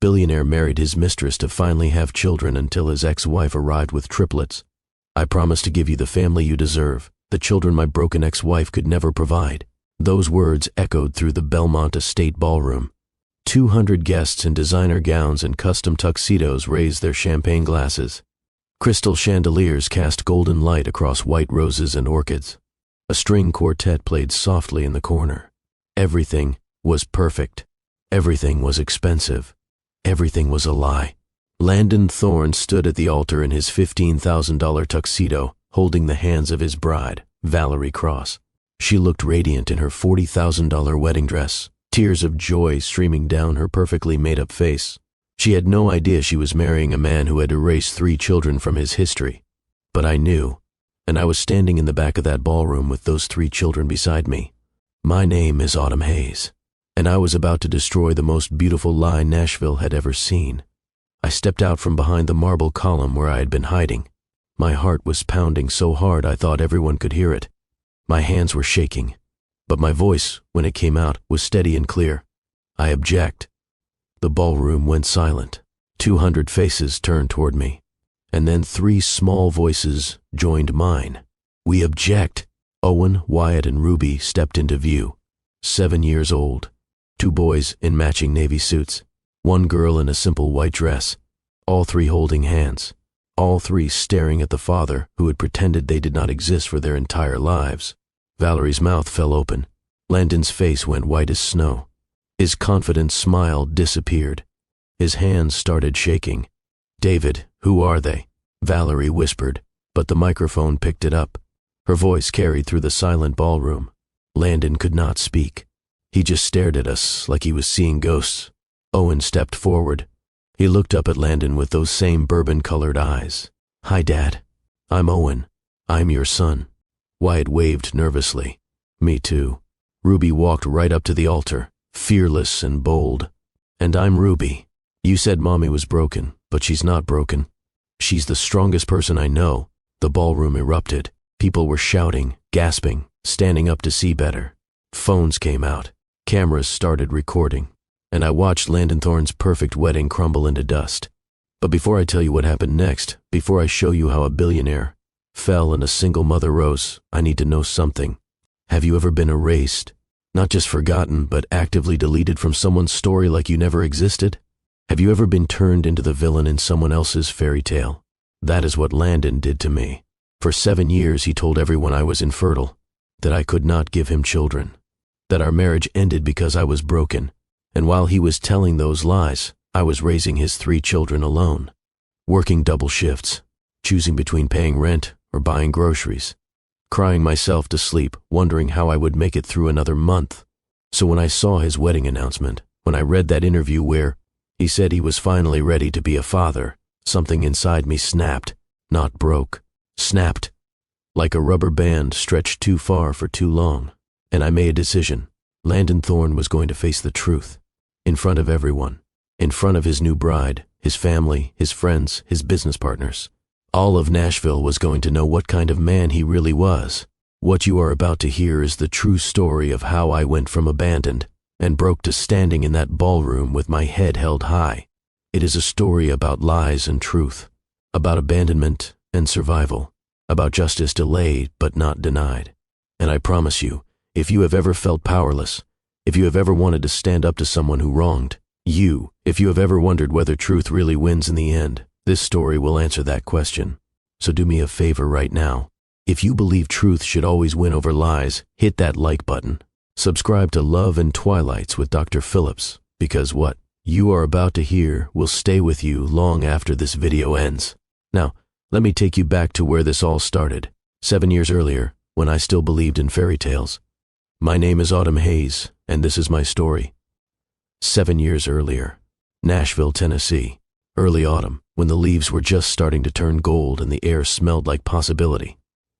billionaire married his mistress to finally have children until his ex-wife arrived with triplets. I promise to give you the family you deserve, the children my broken ex-wife could never provide. Those words echoed through the Belmont Estate ballroom. 200 guests in designer gowns and custom tuxedos raised their champagne glasses. Crystal chandeliers cast golden light across white roses and orchids. A string quartet played softly in the corner. Everything was perfect. Everything was expensive. Everything was a lie. Landon Thorne stood at the altar in his $15,000 tuxedo, holding the hands of his bride, Valerie Cross. She looked radiant in her $40,000 wedding dress, tears of joy streaming down her perfectly made-up face. She had no idea she was marrying a man who had erased 3 children from his history. But I knew, and I was standing in the back of that ballroom with those 3 children beside me. My name is Autumn Hayes, and I was about to destroy the most beautiful lie Nashville had ever seen. I stepped out from behind the marble column where I had been hiding. My heart was pounding so hard I thought everyone could hear it. My hands were shaking, but my voice, when it came out, was steady and clear. I object. The ballroom went silent. 200 faces turned toward me, and then 3 small voices joined mine. We object. Owen, Wyatt, and Ruby stepped into view. 7 years old. 2 boys in matching navy suits. 1 girl in a simple white dress. All 3 holding hands. All 3 staring at the father who had pretended they did not exist for their entire lives. Valerie's mouth fell open. Landon's face went white as snow. His confident smile disappeared. His hands started shaking. "David, who are they?" Valerie whispered, but the microphone picked it up. Her voice carried through the silent ballroom. Landon could not speak. He just stared at us like he was seeing ghosts. Owen stepped forward. He looked up at Landon with those same bourbon-colored eyes. "Hi, Dad. I'm Owen. I'm your son." Wyatt waved nervously. "Me too." Ruby walked right up to the altar, fearless and bold. "And I'm Ruby. You said Mommy was broken, but she's not broken. She's the strongest person I know." The ballroom erupted. People were shouting, gasping, standing up to see better. Phones came out. Cameras started recording. And I watched Landon Thorne's perfect wedding crumble into dust. But before I tell you what happened next, before I show you how a billionaire fell and a single mother rose, I need to know something. Have you ever been erased? Not just forgotten, but actively deleted from someone's story like you never existed? Have you ever been turned into the villain in someone else's fairy tale? That is what Landon did to me. For 7 years he told everyone I was infertile, that I could not give him children, that our marriage ended because I was broken. And while he was telling those lies, I was raising his 3 children alone, working double shifts, choosing between paying rent or buying groceries, crying myself to sleep, wondering how I would make it through another month. So when I saw his wedding announcement, when I read that interview where he said he was finally ready to be a father, something inside me snapped, not broke, snapped, like a rubber band stretched too far for too long. And I made a decision. Landon Thorne was going to face the truth. In front of everyone. In front of his new bride, his family, his friends, his business partners. All of Nashville was going to know what kind of man he really was. What you are about to hear is the true story of how I went from abandoned and broke to standing in that ballroom with my head held high. It is a story about lies and truth, about abandonment and survival, about justice delayed but not denied. And I promise you, if you have ever felt powerless, if you have ever wanted to stand up to someone who wronged you, if you have ever wondered whether truth really wins in the end, this story will answer that question. So do me a favor right now. If you believe truth should always win over lies, hit that like button. Subscribe to Love and Twilights with Dr. Phillips, because what you are about to hear will stay with you long after this video ends. Now, let me take you back to where this all started, 7 years earlier, when I still believed in fairy tales. My name is Autumn Hayes, and this is my story. 7 years earlier, Nashville, Tennessee, early autumn, when the leaves were just starting to turn gold and the air smelled like possibility.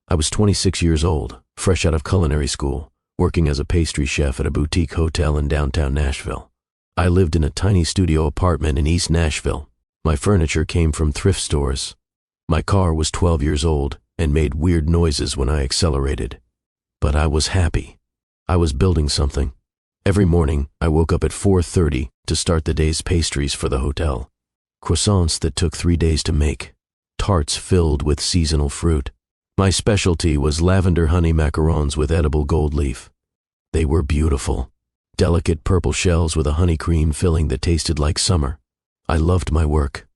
I was 26 years old, fresh out of culinary school, working as a pastry chef at a boutique hotel in downtown Nashville. I lived in a tiny studio apartment in East Nashville. My furniture came from thrift stores. My car was 12 years old and made weird noises when I accelerated. But I was happy. I was building something, Every morning, I woke up at 4:30 to start the day's pastries for the hotel. Croissants that took 3 days to make. Tarts filled with seasonal fruit. My specialty was lavender honey macarons with edible gold leaf. They were beautiful. Delicate purple shells with a honey cream filling that tasted like summer. I loved my work.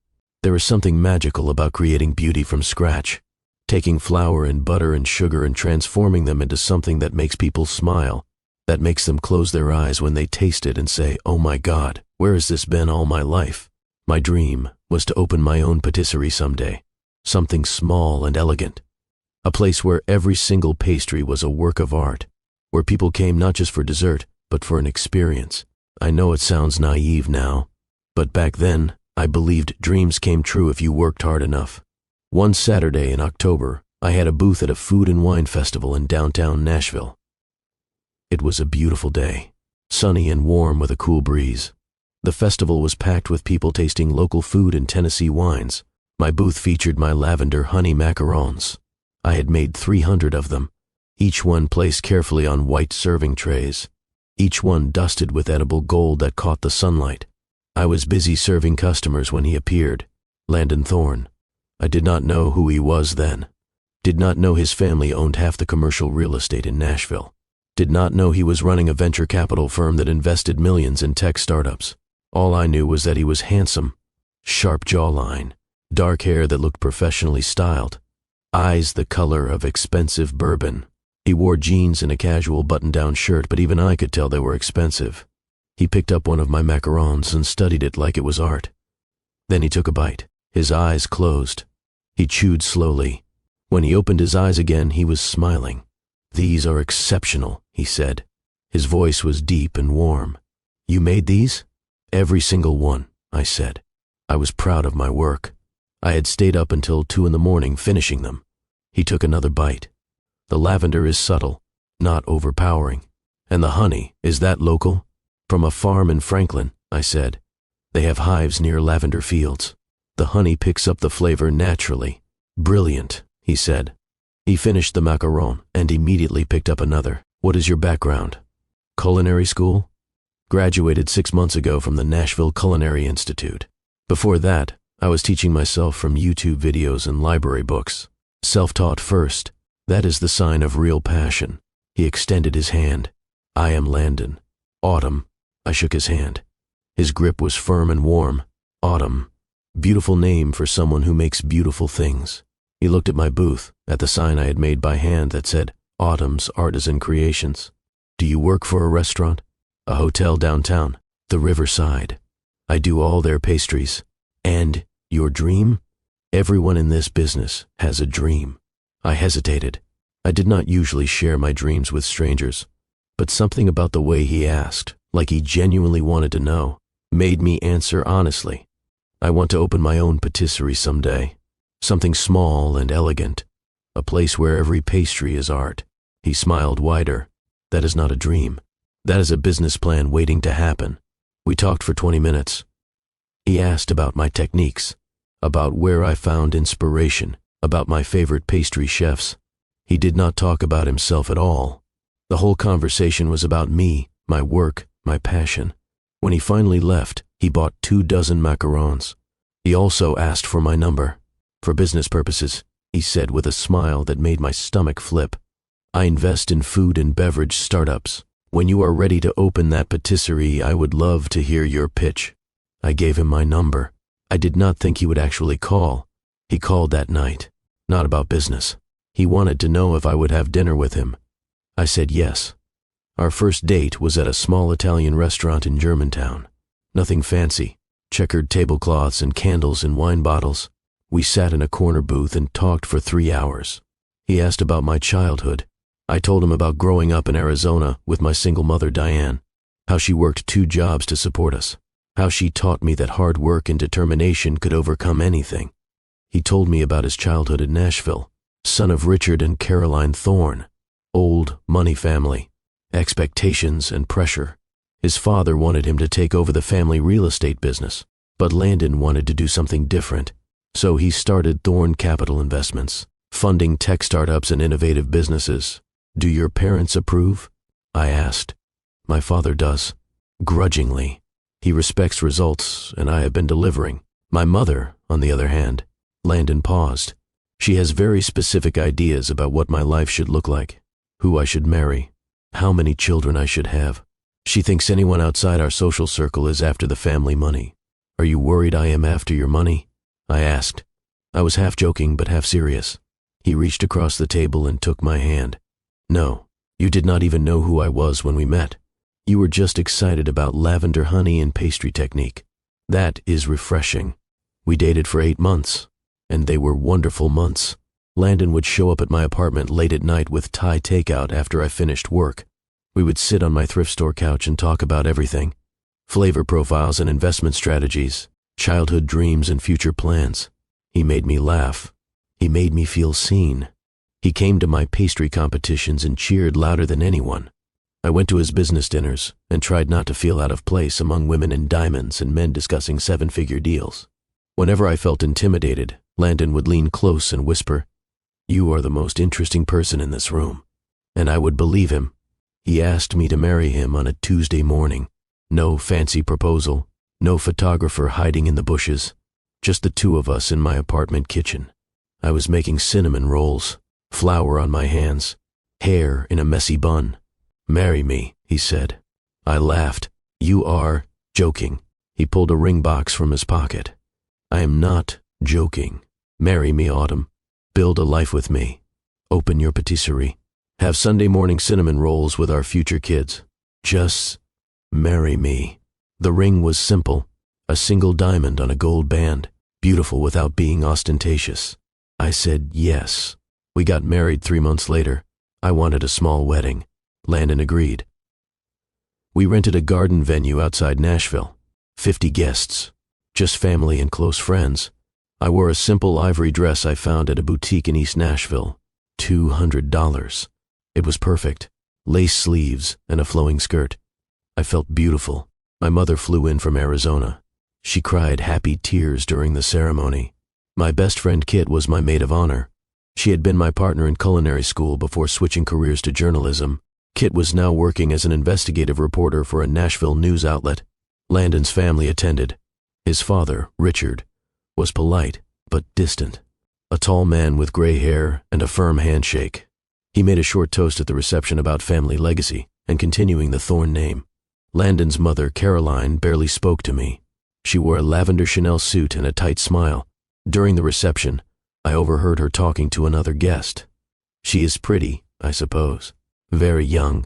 There is something magical about creating beauty from scratch. Taking flour and butter and sugar and transforming them into something that makes people smile, that makes them close their eyes when they taste it and say, "Oh my God, where has this been all my life?" My dream was to open my own patisserie someday, something small and elegant, a place where every single pastry was a work of art, where people came not just for dessert, but for an experience. I know it sounds naive now, but back then, I believed dreams came true if you worked hard enough. One Saturday in October, I had a booth at a food and wine festival in downtown Nashville. It was a beautiful day, sunny and warm with a cool breeze. The festival was packed with people tasting local food and Tennessee wines. My booth featured my lavender honey macarons. I had made 300 of them, each one placed carefully on white serving trays, each one dusted with edible gold that caught the sunlight. I was busy serving customers when he appeared, Landon Thorne. I did not know who he was then. Did not know his family owned half the commercial real estate in Nashville. Did not know he was running a venture capital firm that invested millions in tech startups. All I knew was that he was handsome, sharp jawline, dark hair that looked professionally styled, eyes the color of expensive bourbon. He wore jeans and a casual button-down shirt, but even I could tell they were expensive. He picked up one of my macarons and studied it like it was art. Then he took a bite. His eyes closed. He chewed slowly. When he opened his eyes again, he was smiling. "These are exceptional," he said. His voice was deep and warm. "You made these?" "Every single one," I said. I was proud of my work. I had stayed up until 2 in the morning finishing them. He took another bite. "The lavender is subtle, not overpowering. And the honey, is that local?" "From a farm in Franklin," I said. "They have hives near lavender fields. The honey picks up the flavor naturally." "Brilliant," he said. He finished the macaron and immediately picked up another. "What is your background?" "Culinary school?" "Graduated 6 months ago from the Nashville Culinary Institute. Before that, I was teaching myself from YouTube videos and library books. Self-taught first. That is the sign of real passion." He extended his hand. "I am Landon. Autumn." I shook his hand. His grip was firm and warm. Autumn. Beautiful name for someone who makes beautiful things. He looked at my booth, at the sign I had made by hand that said, "Autumn's Artisan Creations." "Do you work for a restaurant?" "A hotel downtown, the Riverside. I do all their pastries." "And your dream?" "Everyone in this business has a dream." I hesitated. I did not usually share my dreams with strangers, but something about the way he asked, like he genuinely wanted to know, made me answer honestly. "I want to open my own patisserie someday. Something small and elegant. A place where every pastry is art." He smiled wider. "That is not a dream. That is a business plan waiting to happen." We talked for 20 minutes. He asked about my techniques, about where I found inspiration, about my favorite pastry chefs. He did not talk about himself at all. The whole conversation was about me, my work, my passion. When he finally left, he bought 2 dozen macarons. He also asked for my number. "For business purposes," he said with a smile that made my stomach flip. "I invest in food and beverage startups. When you are ready to open that patisserie, I would love to hear your pitch." I gave him my number. I did not think he would actually call. He called that night. Not about business. He wanted to know if I would have dinner with him. I said yes. Our first date was at a small Italian restaurant in Germantown. Nothing fancy. Checkered tablecloths and candles and wine bottles. We sat in a corner booth and talked for 3 hours. He asked about my childhood. I told him about growing up in Arizona with my single mother, Diane, how she worked 2 jobs to support us, how she taught me that hard work and determination could overcome anything. He told me about his childhood in Nashville, son of Richard and Caroline Thorne, old money family, expectations and pressure. His father wanted him to take over the family real estate business, but Landon wanted to do something different. So he started Thorne Capital Investments, funding tech startups and innovative businesses. "Do your parents approve?" I asked. My father does. Grudgingly. He respects results, and I have been delivering. My mother, on the other hand, Landon paused. She has very specific ideas about what my life should look like, who I should marry, how many children I should have. She thinks anyone outside our social circle is after the family money. Are you worried I am after your money? I asked. I was half joking but half serious. He reached across the table and took my hand. No, you did not even know who I was when we met. You were just excited about lavender honey and pastry technique. That is refreshing. We dated for 8 months, and they were wonderful months. Landon would show up at my apartment late at night with Thai takeout after I finished work. We would sit on my thrift store couch and talk about everything. Flavor profiles and investment strategies, childhood dreams and future plans. He made me laugh. He made me feel seen. He came to my pastry competitions and cheered louder than anyone. I went to his business dinners and tried not to feel out of place among women in diamonds and men discussing 7-figure deals. Whenever I felt intimidated, Landon would lean close and whisper, "You are the most interesting person in this room." And I would believe him. He asked me to marry him on a Tuesday morning. No fancy proposal, no photographer hiding in the bushes, just the two of us in my apartment kitchen. I was making cinnamon rolls, flour on my hands, hair in a messy bun. "Marry me," he said. I laughed. "You are joking." He pulled a ring box from his pocket. "I am not joking. Marry me, Autumn. Build a life with me. Open your patisserie. Have Sunday morning cinnamon rolls with our future kids. Just marry me." The ring was simple, a single diamond on a gold band, beautiful without being ostentatious. I said yes. We got married 3 months later. I wanted a small wedding. Landon agreed. We rented a garden venue outside Nashville. 50 guests, just family and close friends. I wore a simple ivory dress I found at a boutique in East Nashville. $200. It was perfect. Lace sleeves and a flowing skirt. I felt beautiful. My mother flew in from Arizona. She cried happy tears during the ceremony. My best friend Kit was my maid of honor. She had been my partner in culinary school before switching careers to journalism. Kit was now working as an investigative reporter for a Nashville news outlet. Landon's family attended. His father, Richard, was polite but distant. A tall man with gray hair and a firm handshake. He made a short toast at the reception about family legacy and continuing the Thorne name. Landon's mother, Caroline, barely spoke to me. She wore a lavender Chanel suit and a tight smile. During the reception, I overheard her talking to another guest. She is pretty, I suppose. Very young.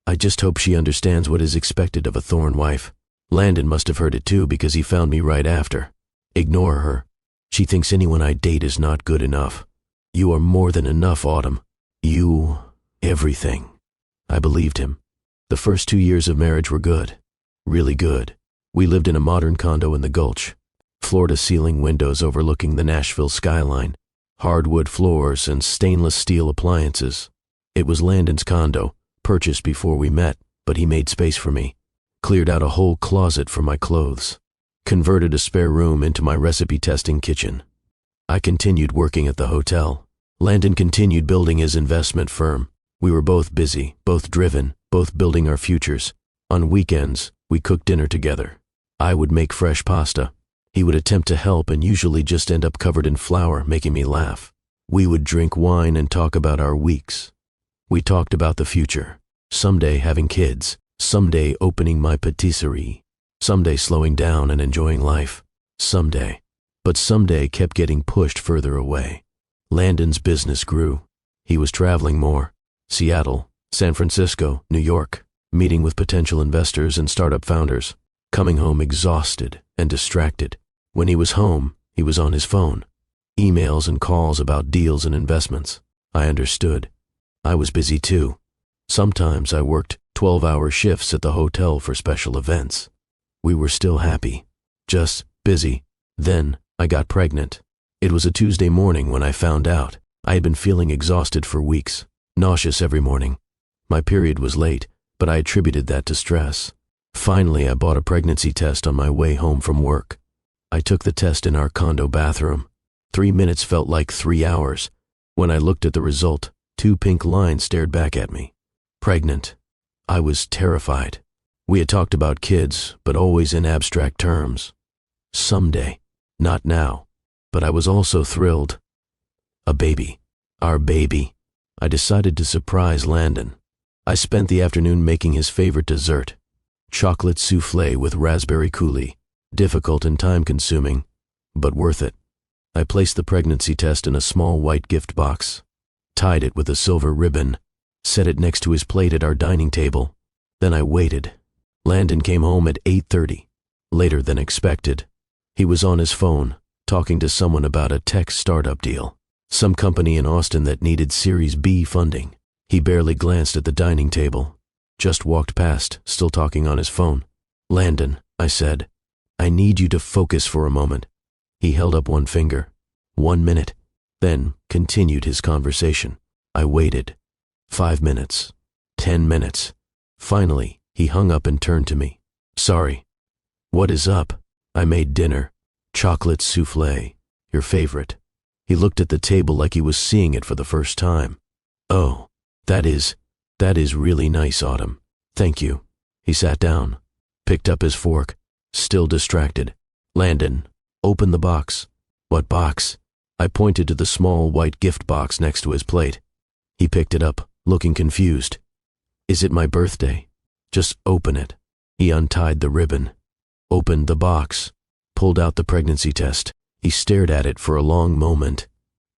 I just hope she understands what is expected of a Thorne wife. Landon must have heard it too because he found me right after. Ignore her. She thinks anyone I date is not good enough. You are more than enough, Autumn. You, everything. I believed him. The first 2 years of marriage were good. Really good. We lived in a modern condo in the Gulch. Floor-to-ceiling windows overlooking the Nashville skyline. Hardwood floors and stainless steel appliances. It was Landon's condo, purchased before we met, but he made space for me. Cleared out a whole closet for my clothes. Converted a spare room into my recipe-testing kitchen. I continued working at the hotel. Landon continued building his investment firm. We were both busy, both driven, both building our futures. On weekends, we cooked dinner together. I would make fresh pasta. He would attempt to help and usually just end up covered in flour, making me laugh. We would drink wine and talk about our weeks. We talked about the future. Someday having kids. Someday opening my patisserie. Someday slowing down and enjoying life. Someday. But someday kept getting pushed further away. Landon's business grew. He was traveling more. Seattle, San Francisco, New York, meeting with potential investors and startup founders, coming home exhausted and distracted. When he was home, he was on his phone. Emails and calls about deals and investments. I understood. I was busy too. Sometimes I worked 12-hour shifts at the hotel for special events. We were still happy, just busy. Then I got pregnant. It was a Tuesday morning when I found out. I had been feeling exhausted for weeks, nauseous every morning. My period was late, but I attributed that to stress. Finally, I bought a pregnancy test on my way home from work. I took the test in our condo bathroom. 3 minutes felt like 3 hours. When I looked at the result, 2 pink lines stared back at me. Pregnant. I was terrified. We had talked about kids, but always in abstract terms. Someday. Not now. But I was also thrilled. A baby. Our baby. I decided to surprise Landon. I spent the afternoon making his favorite dessert, chocolate soufflé with raspberry coulis. Difficult and time-consuming, but worth it. I placed the pregnancy test in a small white gift box, tied it with a silver ribbon, set it next to his plate at our dining table. Then I waited. Landon came home at 8:30, later than expected. He was on his phone, talking to someone about a tech startup deal, some company in Austin that needed Series B funding. He barely glanced at the dining table, just walked past, still talking on his phone. "Landon," I said, "I need you to focus for a moment." He held up one finger. 1 minute, then continued his conversation. I waited. 5 minutes. 10 minutes. Finally, he hung up and turned to me. "Sorry." "What is up?" "I made dinner. Chocolate soufflé. Your favorite." He looked at the table like he was seeing it for the first time. "Oh, that is really nice, Autumn. Thank you." He sat down, picked up his fork, still distracted. "Landon, open the box." "What box?" I pointed to the small white gift box next to his plate. He picked it up, looking confused. "Is it my birthday?" "Just open it." He untied the ribbon, opened the box, pulled out the pregnancy test. He stared at it for a long moment.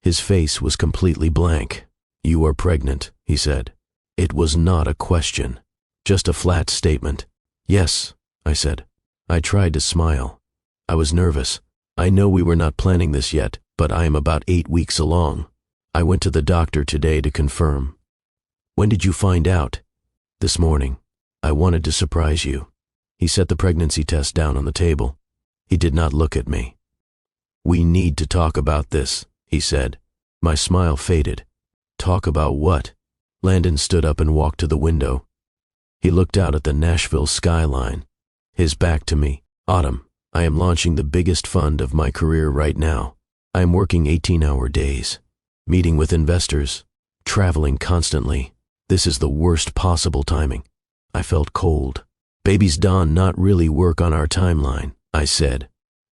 His face was completely blank. "You are pregnant," he said. It was not a question, just a flat statement. "Yes," I said. I tried to smile. I was nervous. "I know we were not planning this yet, but I am about 8 weeks along. I went to the doctor today to confirm." "When did you find out?" "This morning. I wanted to surprise you." He set the pregnancy test down on the table. He did not look at me. "We need to talk about this," he said. My smile faded. "Talk about what?" Landon stood up and walked to the window. He looked out at the Nashville skyline, his back to me. "Autumn, I am launching the biggest fund of my career right now. I am working 18-hour days, meeting with investors, traveling constantly. This is the worst possible timing." I felt cold. "Babies don't not really work on our timeline," I said.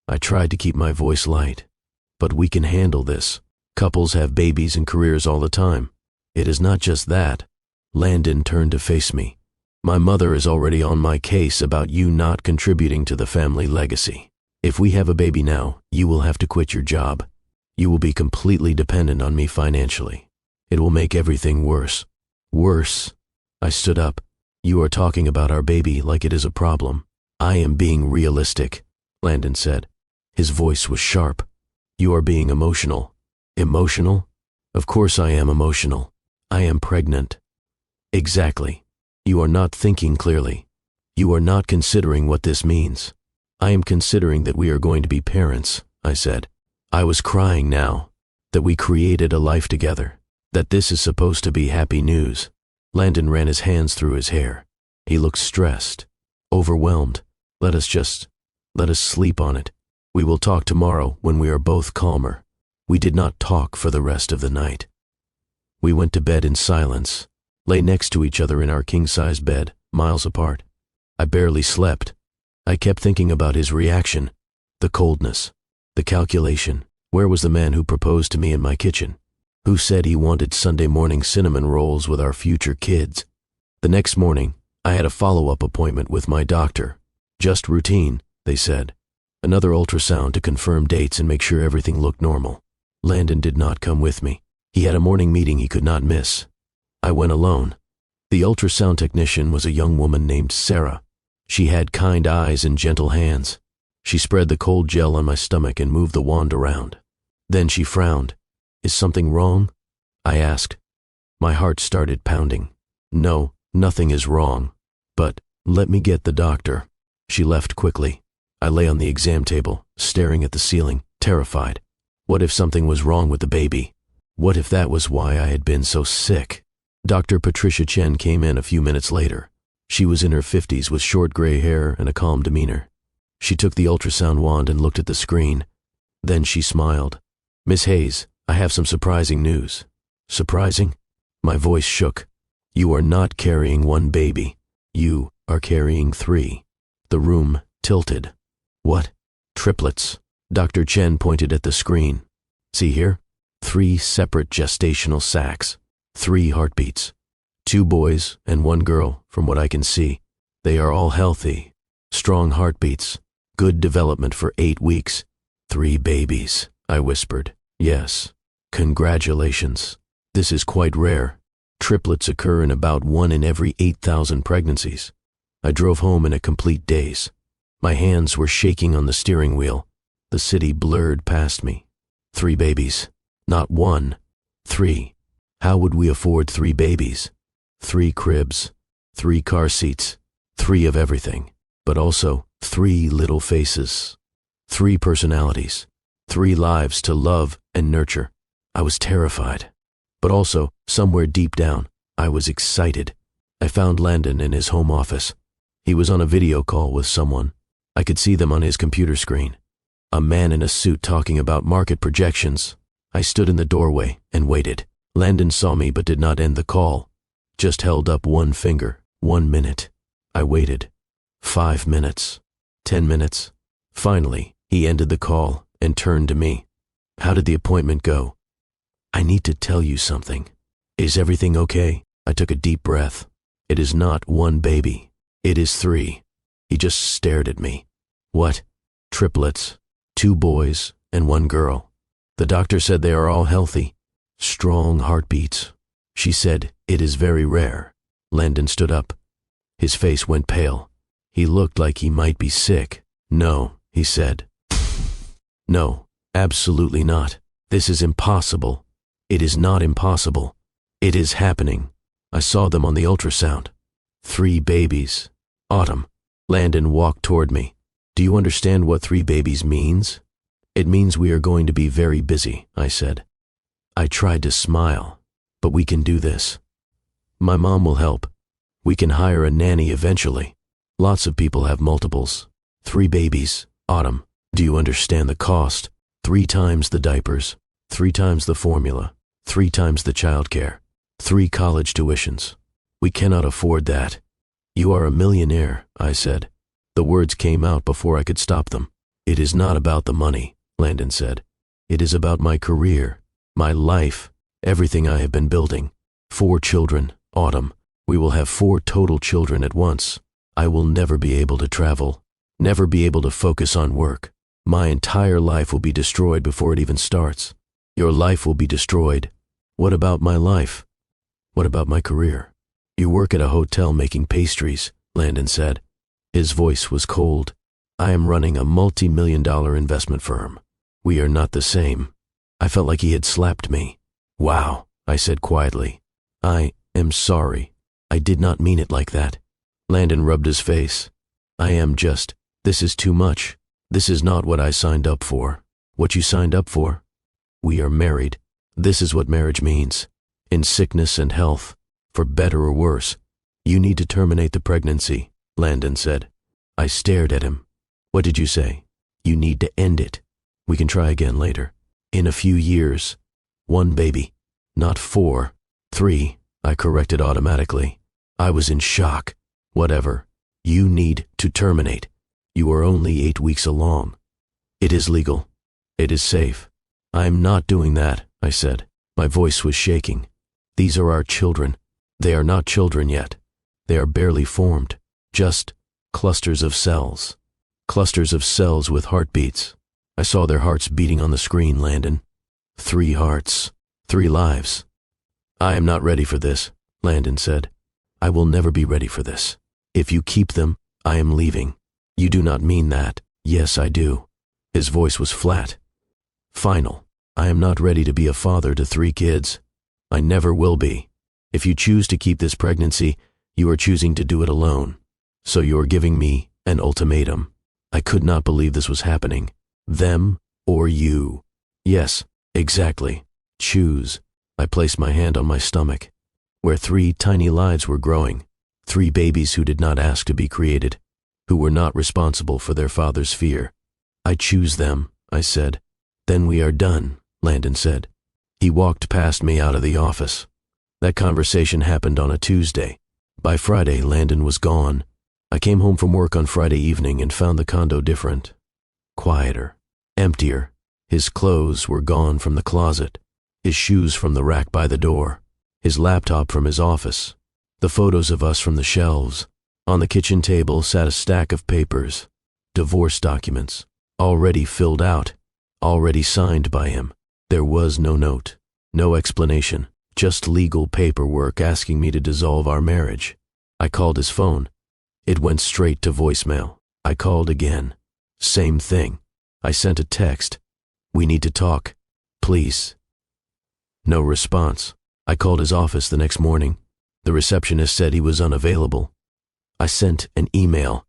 I tried to keep my voice light. "But we can handle this. Couples have babies and careers all the time. It is not just that." Landon turned to face me. "My mother is already on my case about you not contributing to the family legacy. If we have a baby now, you will have to quit your job. You will be completely dependent on me financially. It will make everything worse." "Worse?" I stood up. "You are talking about our baby like it is a problem." "I am being realistic," Landon said. His voice was sharp. "You are being emotional." "Emotional? Of course I am emotional. I am pregnant." "Exactly. You are not thinking clearly. You are not considering what this means." "I am considering that we are going to be parents," I said. I was crying now, that we created a life together, that this is supposed to be happy news. Landon ran his hands through his hair. He looked stressed, overwhelmed. Let us sleep on it. We will talk tomorrow when we are both calmer." We did not talk for the rest of the night. We went to bed in silence, lay next to each other in our king-size bed, miles apart. I barely slept. I kept thinking about his reaction, the coldness, the calculation. Where was the man who proposed to me in my kitchen? Who said he wanted Sunday morning cinnamon rolls with our future kids? The next morning, I had a follow-up appointment with my doctor. Just routine, they said. Another ultrasound to confirm dates and make sure everything looked normal. Landon did not come with me. He had a morning meeting he could not miss. I went alone. The ultrasound technician was a young woman named Sarah. She had kind eyes and gentle hands. She spread the cold gel on my stomach and moved the wand around. Then she frowned. "Is something wrong?" I asked. My heart started pounding. "No, nothing is wrong. But let me get the doctor." She left quickly. I lay on the exam table, staring at the ceiling, terrified. What if something was wrong with the baby? What if that was why I had been so sick? Dr. Patricia Chen came in a few minutes later. She was in her 50s with short gray hair and a calm demeanor. She took the ultrasound wand and looked at the screen. Then she smiled. "Miss Hayes, I have some surprising news." "Surprising?" My voice shook. "You are not carrying one baby. You are carrying 3. The room tilted. What? Triplets. Dr. Chen pointed at the screen. See here? 3 separate gestational sacs. 3 heartbeats. 2 boys and 1 girl, from what I can see. They are all healthy. Strong heartbeats. Good development for 8 weeks. 3 babies, I whispered. Yes. Congratulations. This is quite rare. Triplets occur in about 1 in every 8,000 pregnancies. I drove home in a complete daze. My hands were shaking on the steering wheel. The city blurred past me. 3 babies. Not 1. 3. How would we afford 3 babies? 3 cribs. 3 car seats. 3 of everything. But also 3 little faces. 3 personalities. 3 lives to love and nurture. I was terrified. But also, somewhere deep down, I was excited. I found Landon in his home office. He was on a video call with someone. I could see them on his computer screen. A man in a suit talking about market projections. I stood in the doorway and waited. Landon saw me but did not end the call. Just held up 1 finger. 1 minute. I waited. 5 minutes. 10 minutes. Finally, he ended the call and turned to me. How did the appointment go? I need to tell you something. Is everything okay? I took a deep breath. It is not 1 baby. It is 3. He just stared at me. What? Triplets. 2 boys and 1 girl. The doctor said they are all healthy. Strong heartbeats. She said it is very rare. Landon stood up. His face went pale. He looked like he might be sick. No, he said. No, absolutely not. This is impossible. It is not impossible. It is happening. I saw them on the ultrasound. 3 babies. Autumn. Landon walked toward me. Do you understand what 3 babies means? It means we are going to be very busy, I said. I tried to smile, but we can do this. My mom will help. We can hire a nanny eventually. Lots of people have multiples. 3 babies. Autumn. Do you understand the cost? 3 times the diapers. 3 times the formula. 3 times the childcare. 3 college tuitions. We cannot afford that. You are a millionaire, I said. The words came out before I could stop them. It is not about the money, Landon said. It is about my career, my life, everything I have been building. 4 children, Autumn. We will have 4 total children at once. I will never be able to travel, never be able to focus on work. My entire life will be destroyed before it even starts. Your life will be destroyed. What about my life? What about my career? You work at a hotel making pastries, Landon said. His voice was cold. I am running a multi-million-dollar investment firm. We are not the same. I felt like he had slapped me. Wow, I said quietly. I am sorry. I did not mean it like that. Landon rubbed his face. This is too much. This is not what I signed up for. What you signed up for? We are married. This is what marriage means. In sickness and health, for better or worse. You need to terminate the pregnancy, Landon said. I stared at him. What did you say? You need to end it. We can try again later. In a few years. 1 baby. Not 4. 3, I corrected automatically. I was in shock. Whatever. You need to terminate. You are only 8 weeks along. It is legal. It is safe. I am not doing that, I said. My voice was shaking. These are our children. They are not children yet. They are barely formed. Just clusters of cells. Clusters of cells with heartbeats. I saw their hearts beating on the screen, Landon. 3 hearts. 3 lives. I am not ready for this, Landon said. I will never be ready for this. If you keep them, I am leaving. You do not mean that. Yes, I do. His voice was flat. Final. I am not ready to be a father to 3 kids. I never will be. If you choose to keep this pregnancy, you are choosing to do it alone. So you are giving me an ultimatum. I could not believe this was happening. Them or you. Yes, exactly. Choose. I placed my hand on my stomach, where 3 tiny lives were growing. 3 babies who did not ask to be created, who were not responsible for their father's fear. I choose them, I said. Then we are done, Landon said. He walked past me out of the office. That conversation happened on a Tuesday. By Friday, Landon was gone. I came home from work on Friday evening and found the condo different. Quieter. Emptier. His clothes were gone from the closet. His shoes from the rack by the door. His laptop from his office. The photos of us from the shelves. On the kitchen table sat a stack of papers. Divorce documents. Already filled out. Already signed by him. There was no note. No explanation. Just legal paperwork asking me to dissolve our marriage. I called his phone. It went straight to voicemail. I called again. Same thing. I sent a text. We need to talk. Please. No response. I called his office the next morning. The receptionist said he was unavailable. I sent an email.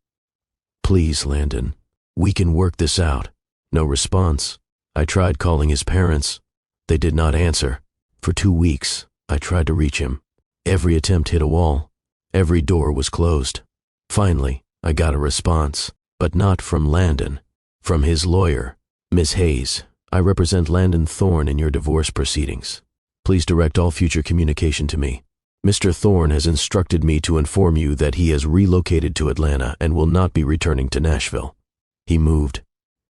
Please, Landon. We can work this out. No response. I tried calling his parents. They did not answer. For 2 weeks, I tried to reach him. Every attempt hit a wall. Every door was closed. Finally, I got a response, but not from Landon. From his lawyer. Miss Hayes, I represent Landon Thorne in your divorce proceedings. Please direct all future communication to me. Mr. Thorne has instructed me to inform you that he has relocated to Atlanta and will not be returning to Nashville. He moved.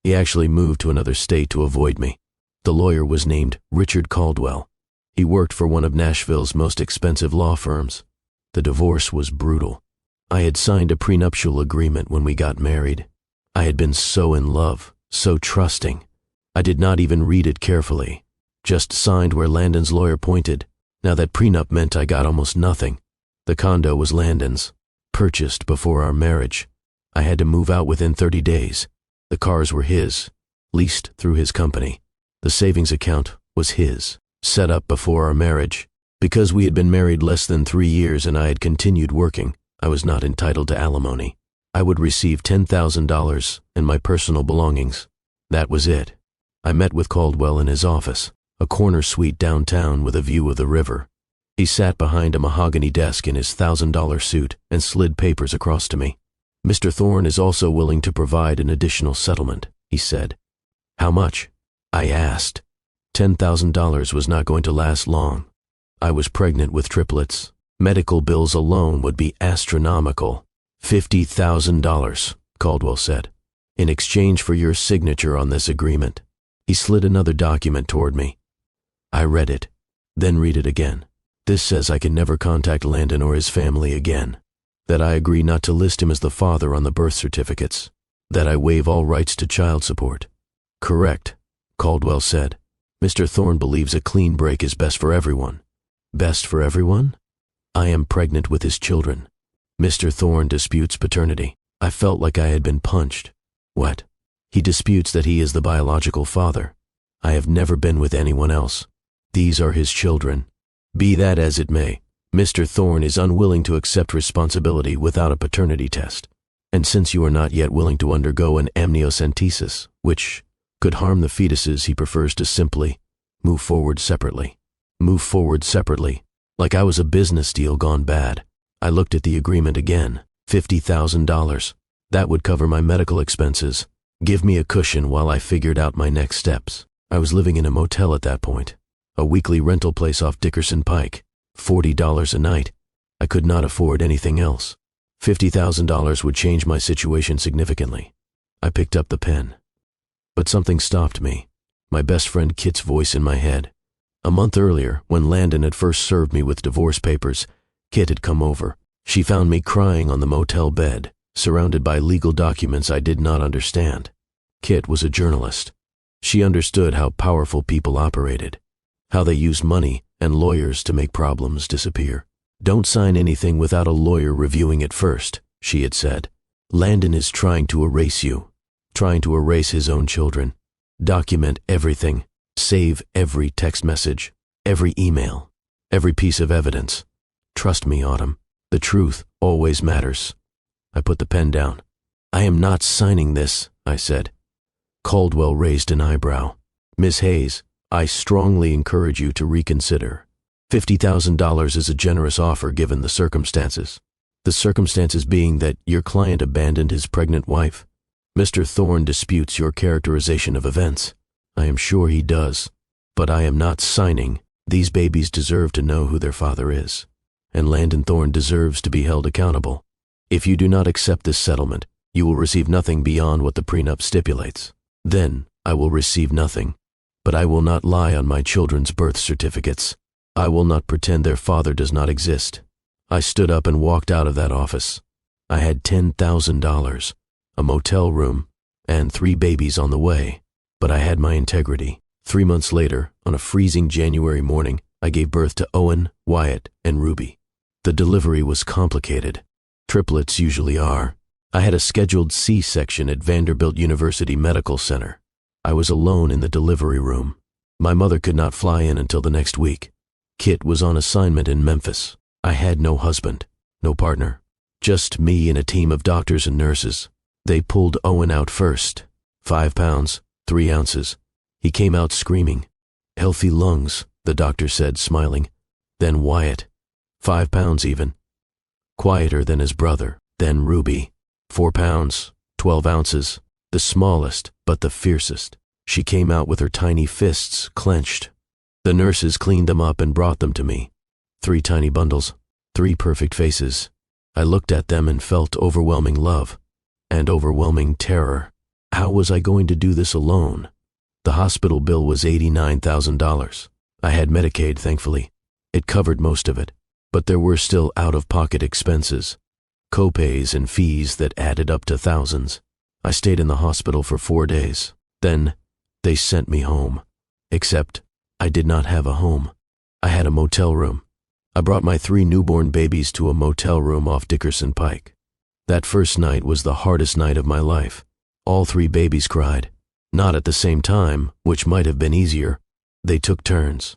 He actually moved to another state to avoid me. The lawyer was named Richard Caldwell. He worked for one of Nashville's most expensive law firms. The divorce was brutal. I had signed a prenuptial agreement when we got married. I had been so in love, so trusting. I did not even read it carefully. Just signed where Landon's lawyer pointed. Now that prenup meant I got almost nothing. The condo was Landon's, purchased before our marriage. I had to move out within 30 days. The cars were his, leased through his company. The savings account was his, set up before our marriage. Because we had been married less than 3 years and I had continued working, I was not entitled to alimony. I would receive $10,000 and my personal belongings. That was it. I met with Caldwell in his office, a corner suite downtown with a view of the river. He sat behind a mahogany desk in his $1,000 suit and slid papers across to me. Mr. Thorne is also willing to provide an additional settlement, he said. How much? I asked. $10,000 was not going to last long. I was pregnant with triplets. Medical bills alone would be astronomical. $50,000, Caldwell said, in exchange for your signature on this agreement. He slid another document toward me. I read it, then read it again. This says I can never contact Landon or his family again. That I agree not to list him as the father on the birth certificates. That I waive all rights to child support. Correct, Caldwell said. Mr. Thorne believes a clean break is best for everyone. Best for everyone? I am pregnant with his children. Mr. Thorne disputes paternity. I felt like I had been punched. What? He disputes that he is the biological father. I have never been with anyone else. These are his children. Be that as it may, Mr. Thorne is unwilling to accept responsibility without a paternity test. And since you are not yet willing to undergo an amniocentesis, which could harm the fetuses, he prefers to simply move forward separately. Move forward separately, like I was a business deal gone bad. I looked at the agreement again. $50,000. That would cover my medical expenses. Give me a cushion while I figured out my next steps. I was living in a motel at that point. A weekly rental place off Dickerson Pike. $40 a night. I could not afford anything else. $50,000 would change my situation significantly. I picked up the pen. But something stopped me. My best friend Kit's voice in my head. A month earlier, when Landon had first served me with divorce papers, Kit had come over. She found me crying on the motel bed, surrounded by legal documents I did not understand. Kit was a journalist. She understood how powerful people operated, how they used money and lawyers to make problems disappear. Don't sign anything without a lawyer reviewing it first, she had said. Landon is trying to erase you, trying to erase his own children. Document everything. Save every text message, every email, every piece of evidence. Trust me, Autumn. The truth always matters. I put the pen down. I am not signing this, I said. Caldwell raised an eyebrow. Miss Hayes, I strongly encourage you to reconsider. $50,000 is a generous offer given the circumstances. The circumstances being that your client abandoned his pregnant wife. Mr. Thorne disputes your characterization of events. I am sure he does. But I am not signing. These babies deserve to know who their father is. And Landon Thorne deserves to be held accountable. If you do not accept this settlement, you will receive nothing beyond what the prenup stipulates. Then I will receive nothing. But I will not lie on my children's birth certificates. I will not pretend their father does not exist. I stood up and walked out of that office. I had $10,000, a motel room, and 3 babies on the way. But I had my integrity. 3 months later, on a freezing January morning, I gave birth to Owen, Wyatt, and Ruby. The delivery was complicated. Triplets usually are. I had a scheduled C-section at Vanderbilt University Medical Center. I was alone in the delivery room. My mother could not fly in until the next week. Kit was on assignment in Memphis. I had no husband, no partner, just me and a team of doctors and nurses. They pulled Owen out first. 5 pounds, 3 ounces. He came out screaming. Healthy lungs, the doctor said, smiling. Then Wyatt, 5 pounds even. Quieter than his brother. Then Ruby, 4 pounds, 12 ounces. The smallest, but the fiercest. She came out with her tiny fists clenched. The nurses cleaned them up and brought them to me. 3 tiny bundles, 3 perfect faces. I looked at them and felt overwhelming love and overwhelming terror. How was I going to do this alone? The hospital bill was $89,000. I had Medicaid, thankfully. It covered most of it, but there were still out-of-pocket expenses, co-pays and fees that added up to thousands. I stayed in the hospital for 4 days. Then they sent me home. Except I did not have a home. I had a motel room. I brought my 3 newborn babies to a motel room off Dickerson Pike. That first night was the hardest night of my life. All 3 babies cried. Not at the same time, which might have been easier. They took turns.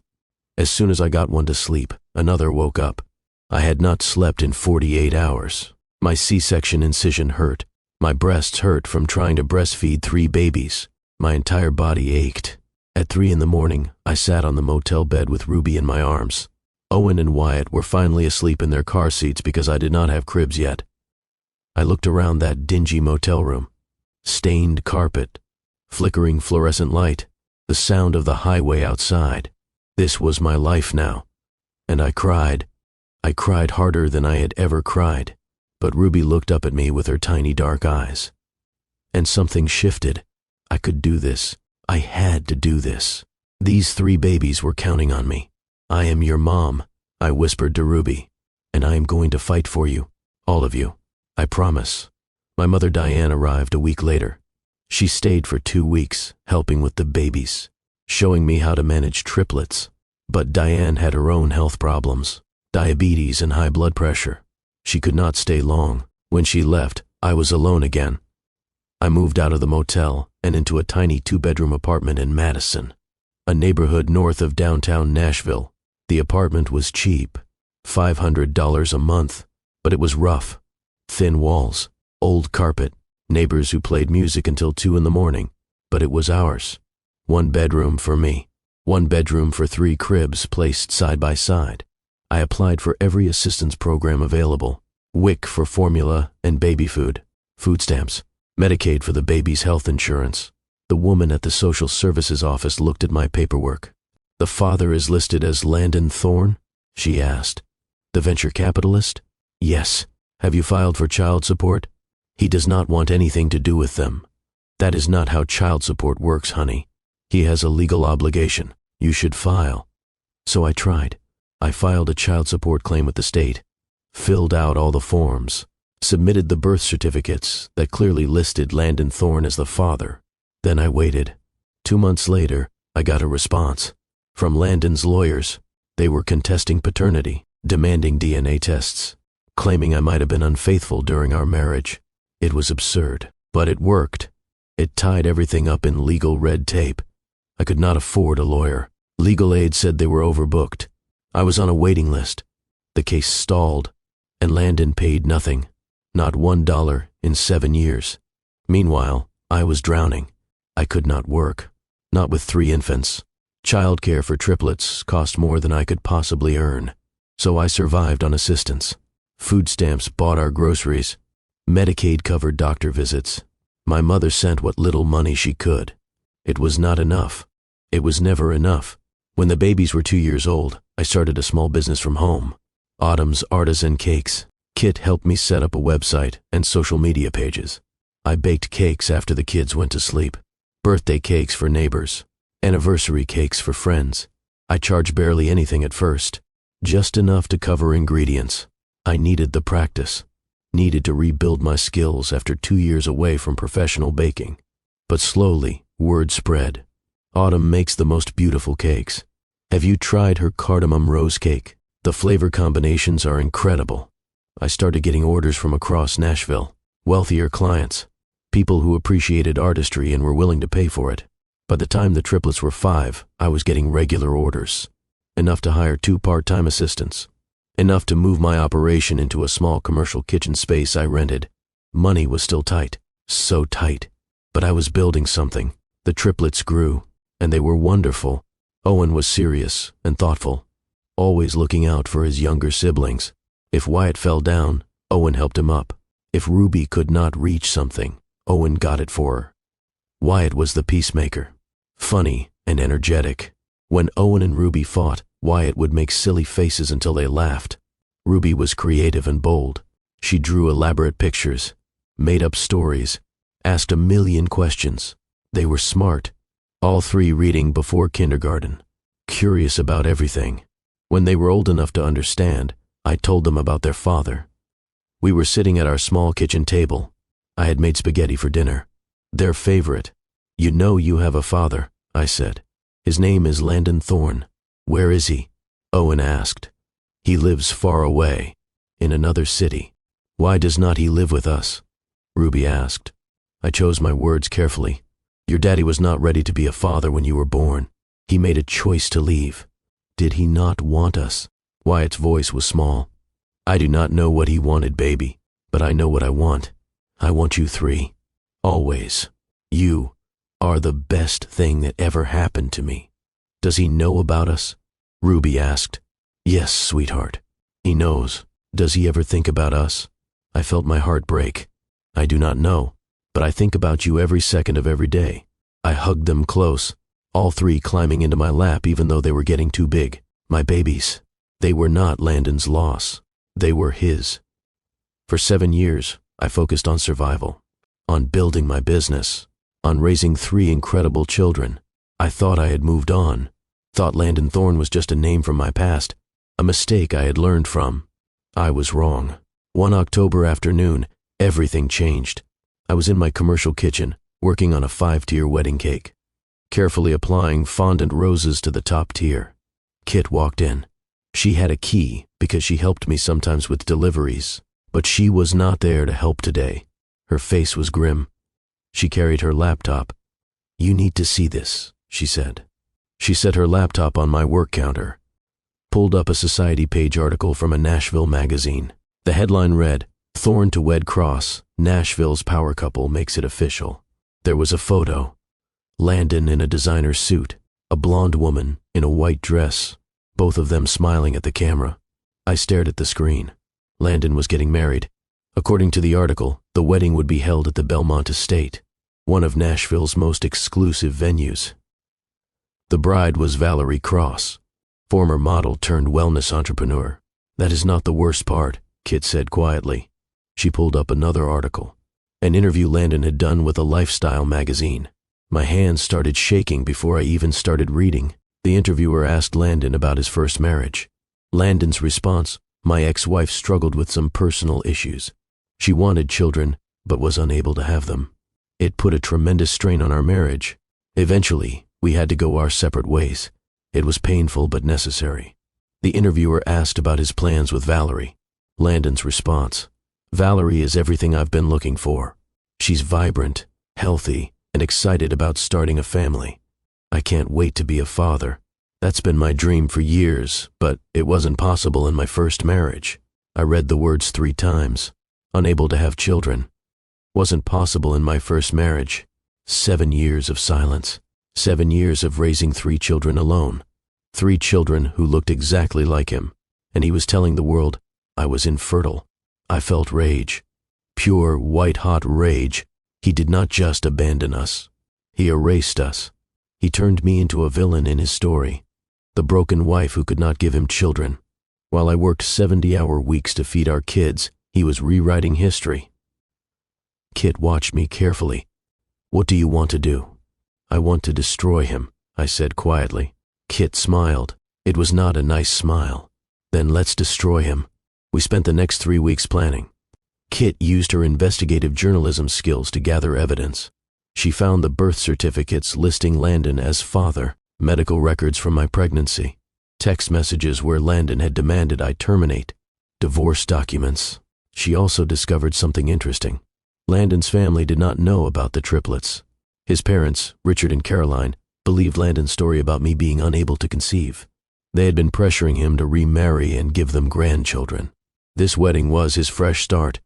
As soon as I got one to sleep, another woke up. I had not slept in 48 hours. My C-section incision hurt. My breasts hurt from trying to breastfeed 3 babies. My entire body ached. At 3 in the morning, I sat on the motel bed with Ruby in my arms. Owen and Wyatt were finally asleep in their car seats because I did not have cribs yet. I looked around that dingy motel room. Stained carpet, flickering fluorescent light, the sound of the highway outside. This was my life now. And I cried. I cried harder than I had ever cried. But Ruby looked up at me with her tiny dark eyes. And something shifted. I could do this. I had to do this. These 3 babies were counting on me. I am your mom, I whispered to Ruby, and I am going to fight for you, all of you. I promise. My mother Diane arrived a week later. She stayed for 2 weeks, helping with the babies, showing me how to manage triplets. But Diane had her own health problems, diabetes and high blood pressure. She could not stay long. When she left, I was alone again. I moved out of the motel and into a tiny 2-bedroom apartment in Madison, a neighborhood north of downtown Nashville. The apartment was cheap, $500 a month, but it was rough. Thin walls, old carpet, neighbors who played music until 2 in the morning, but it was ours. 1 bedroom for me, 1 bedroom for 3 cribs placed side by side. I applied for every assistance program available, WIC for formula and baby food, food stamps, Medicaid for the baby's health insurance. The woman at the social services office looked at my paperwork. The father is listed as Landon Thorne? She asked. The venture capitalist? Yes. Have you filed for child support? He does not want anything to do with them. That is not how child support works, honey. He has a legal obligation. You should file. So I tried. I filed a child support claim with the state, filled out all the forms, submitted the birth certificates that clearly listed Landon Thorne as the father. Then I waited. 2 months later, I got a response. From Landon's lawyers. They were contesting paternity, demanding DNA tests, claiming I might have been unfaithful during our marriage. It was absurd, but it worked. It tied everything up in legal red tape. I could not afford a lawyer. Legal aid said they were overbooked. I was on a waiting list. The case stalled, and Landon paid nothing, not $1 in 7 years. Meanwhile, I was drowning. I could not work, not with 3 infants. Childcare for triplets cost more than I could possibly earn, so I survived on assistance. Food stamps bought our groceries. Medicaid covered doctor visits. My mother sent what little money she could. It was not enough. It was never enough. When the babies were 2 years old, I started a small business from home. Autumn's Artisan Cakes. Kit helped me set up a website and social media pages. I baked cakes after the kids went to sleep. Birthday cakes for neighbors. Anniversary cakes for friends. I charged barely anything at first, just enough to cover ingredients. I needed the practice, needed to rebuild my skills after 2 years away from professional baking. But slowly, word spread. Autumn makes the most beautiful cakes. Have you tried her cardamom rose cake? The flavor combinations are incredible. I started getting orders from across Nashville, wealthier clients, people who appreciated artistry and were willing to pay for it. By the time the triplets were 5, I was getting regular orders. Enough to hire 2 part-time assistants. Enough to move my operation into a small commercial kitchen space I rented. Money was still tight, so tight. But I was building something. The triplets grew, and they were wonderful. Owen was serious and thoughtful, always looking out for his younger siblings. If Wyatt fell down, Owen helped him up. If Ruby could not reach something, Owen got it for her. Wyatt was the peacemaker, funny and energetic. When Owen and Ruby fought, Wyatt would make silly faces until they laughed. Ruby was creative and bold. She drew elaborate pictures, made up stories, asked a million questions. They were smart, all 3 reading before kindergarten, curious about everything. When they were old enough to understand, I told them about their father. We were sitting at our small kitchen table. I had made spaghetti for dinner. Their favorite. You know you have a father, I said. His name is Landon Thorne. Where is he? Owen asked. He lives far away, in another city. Why does not he live with us? Ruby asked. I chose my words carefully. Your daddy was not ready to be a father when you were born. He made a choice to leave. Did he not want us? Wyatt's voice was small. I do not know what he wanted, baby, but I know what I want. I want you 3. Always. You are the best thing that ever happened to me. Does he know about us? Ruby asked. Yes, sweetheart. He knows. Does he ever think about us? I felt my heart break. I do not know, but I think about you every second of every day. I hugged them close, all 3 climbing into my lap even though they were getting too big. My babies. They were not Landon's loss. They were his. For 7 years, I focused on survival, on building my business, on raising 3 incredible children. I thought I had moved on, thought Landon Thorne was just a name from my past, a mistake I had learned from. I was wrong. One October afternoon, everything changed. I was in my commercial kitchen, working on a 5-tier wedding cake, carefully applying fondant roses to the top tier. Kit walked in. She had a key because she helped me sometimes with deliveries, but she was not there to help today. Her face was grim. She carried her laptop. You need to see this, she said. She set her laptop on my work counter, pulled up a Society page article from a Nashville magazine. The headline read, Thorne to wed Cross, Nashville's power couple makes it official. There was a photo. Landon in a designer suit, a blonde woman in a white dress, both of them smiling at the camera. I stared at the screen. Landon was getting married. According to the article, the wedding would be held at the Belmont Estate, one of Nashville's most exclusive venues. The bride was Valerie Cross, former model turned wellness entrepreneur. That is not the worst part, Kit said quietly. She pulled up another article, an interview Landon had done with a lifestyle magazine. My hands started shaking before I even started reading. The interviewer asked Landon about his first marriage. Landon's response, my ex-wife struggled with some personal issues. She wanted children, but was unable to have them. It put a tremendous strain on our marriage. Eventually, we had to go our separate ways. It was painful but necessary. The interviewer asked about his plans with Valerie. Landon's response, Valerie is everything I've been looking for. She's vibrant, healthy, and excited about starting a family. I can't wait to be a father. That's been my dream for years, but it wasn't possible in my first marriage. I read the words 3 times. Unable to have children. Wasn't possible in my first marriage. 7 years of silence. 7 years of raising 3 children alone. 3 children who looked exactly like him. And he was telling the world I was infertile. I felt rage. Pure, white-hot rage. He did not just abandon us. He erased us. He turned me into a villain in his story. The broken wife who could not give him children. While I worked 70-hour weeks to feed our kids, He was rewriting history. Kit watched me carefully. "What do you want to do?" "I want to destroy him," I said quietly. Kit smiled. It was not a nice smile. "Then let's destroy him." We spent the next 3 weeks planning. Kit used her investigative journalism skills to gather evidence. She found the birth certificates listing Landon as father, medical records from my pregnancy, text messages where Landon had demanded I terminate, divorce documents. She also discovered something interesting. Landon's family did not know about the triplets. His parents, Richard and Caroline, believed Landon's story about me being unable to conceive. They had been pressuring him to remarry and give them grandchildren. This wedding was his fresh start,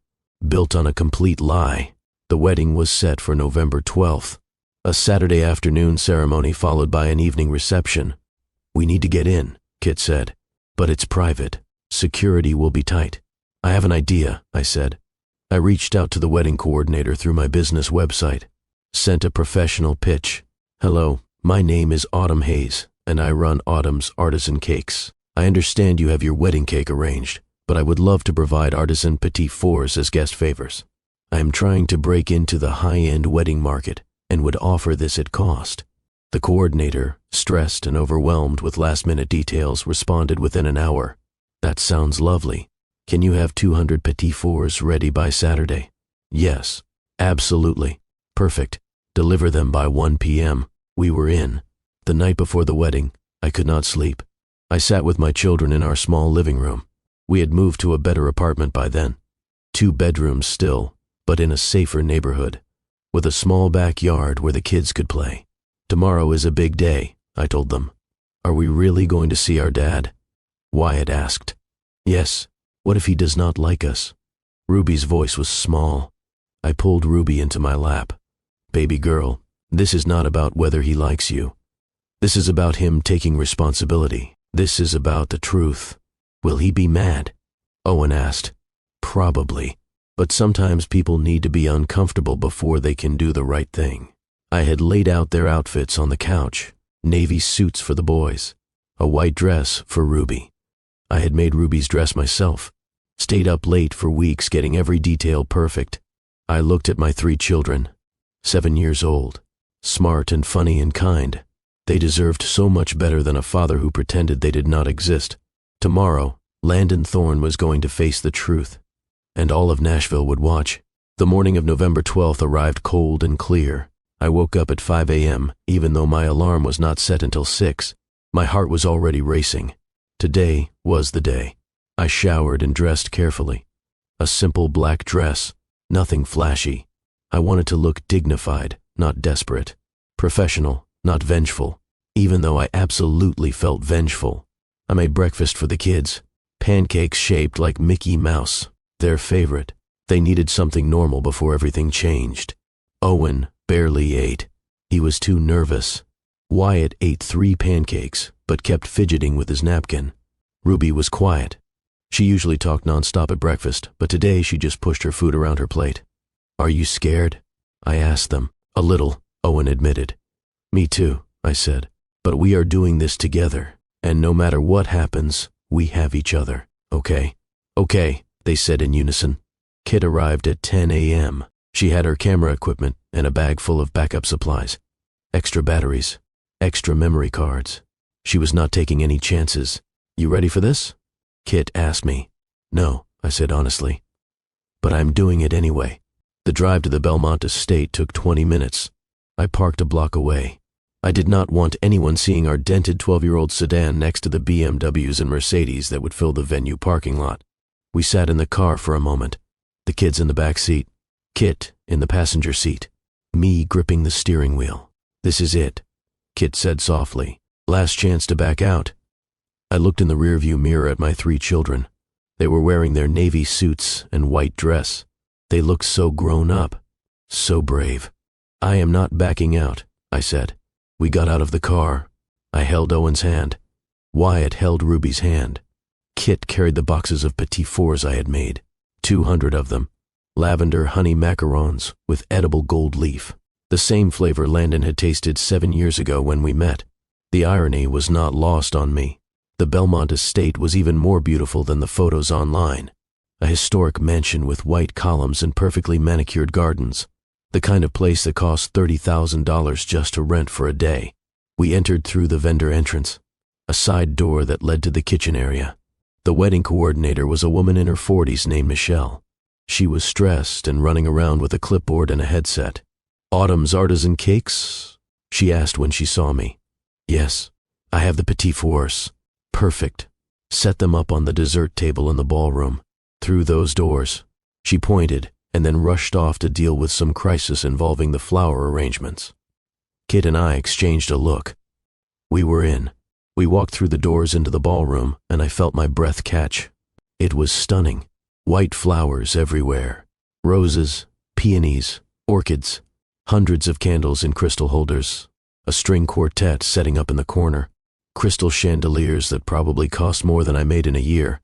built on a complete lie. The wedding was set for November 12th, a Saturday afternoon ceremony followed by an evening reception. "We need to get in," Kit said, "but it's private. Security will be tight." "I have an idea," I said. I reached out to the wedding coordinator through my business website, sent a professional pitch. "Hello, my name is Autumn Hayes, and I run Autumn's Artisan Cakes. I understand you have your wedding cake arranged, but I would love to provide artisan petit fours as guest favors. I am trying to break into the high-end wedding market and would offer this at cost." The coordinator, stressed and overwhelmed with last-minute details, responded within an hour. "That sounds lovely. Can you have 200 petit fours ready by Saturday?" "Yes, absolutely. Perfect. Deliver them by 1 p.m. We were in. The night before the wedding, I could not sleep. I sat with my children in our small living room. We had moved to a better apartment by then. 2 bedrooms still, but in a safer neighborhood, with a small backyard where the kids could play. "Tomorrow is a big day," I told them. "Are we really going to see our dad?" Wyatt asked. "Yes. What if he does not like us?" Ruby's voice was small. I pulled Ruby into my lap. "Baby girl, this is not about whether he likes you. This is about him taking responsibility. This is about the truth." "Will he be mad?" Owen asked. "Probably. But sometimes people need to be uncomfortable before they can do the right thing." I had laid out their outfits on the couch, navy suits for the boys, a white dress for Ruby. I had made Ruby's dress myself, stayed up late for weeks getting every detail perfect. I looked at my 3 children, 7 years old, smart and funny and kind. They deserved so much better than a father who pretended they did not exist. Tomorrow, Landon Thorne was going to face the truth, and all of Nashville would watch. The morning of November 12th arrived cold and clear. I woke up at 5 a.m., even though my alarm was not set until 6. My heart was already racing. Today was the day. I showered and dressed carefully. A simple black dress, nothing flashy. I wanted to look dignified, not desperate. Professional, not vengeful, even though I absolutely felt vengeful. I made breakfast for the kids. Pancakes shaped like Mickey Mouse, their favorite. They needed something normal before everything changed. Owen barely ate. He was too nervous. Wyatt ate 3 pancakes, but kept fidgeting with his napkin. Ruby was quiet. She usually talked nonstop at breakfast, but today she just pushed her food around her plate. "Are you scared?" I asked them. "A little," Owen admitted. "Me too," I said. "But we are doing this together, and no matter what happens, we have each other, okay?" "Okay," they said in unison. Kit arrived at 10 a.m. She had her camera equipment and a bag full of backup supplies, extra batteries, extra memory cards. She was not taking any chances. "You ready for this?" Kit asked me. "No," I said honestly. "But I'm doing it anyway." The drive to the Belmont estate took 20 minutes. I parked a block away. I did not want anyone seeing our dented 12-year-old sedan next to the BMWs and Mercedes that would fill the venue parking lot. We sat in the car for a moment, the kids in the back seat, Kit in the passenger seat, me gripping the steering wheel. "This is it," Kit said softly. "Last chance to back out." I looked in the rearview mirror at my 3 children. They were wearing their navy suits and white dress. They looked so grown up, so brave. "I am not backing out," I said. We got out of the car. I held Owen's hand. Wyatt held Ruby's hand. Kit carried the boxes of petit fours I had made, 200 of them, lavender honey macarons with edible gold leaf, the same flavor Landon had tasted 7 years ago when we met. The irony was not lost on me. The Belmont estate was even more beautiful than the photos online. A historic mansion with white columns and perfectly manicured gardens. The kind of place that costs $30,000 just to rent for a day. We entered through the vendor entrance, a side door that led to the kitchen area. The wedding coordinator was a woman in her 40s named Michelle. She was stressed and running around with a clipboard and a headset. "Autumn's artisan cakes?" she asked when she saw me. "Yes, I have the petit fours. Perfect. Set them up on the dessert table in the ballroom. Through those doors." She pointed and then rushed off to deal with some crisis involving the flower arrangements. Kit and I exchanged a look. We were in. We walked through the doors into the ballroom, and I felt my breath catch. It was stunning. White flowers everywhere. Roses, peonies, orchids, hundreds of candles in crystal holders, a string quartet setting up in the corner, crystal chandeliers that probably cost more than I made in a year.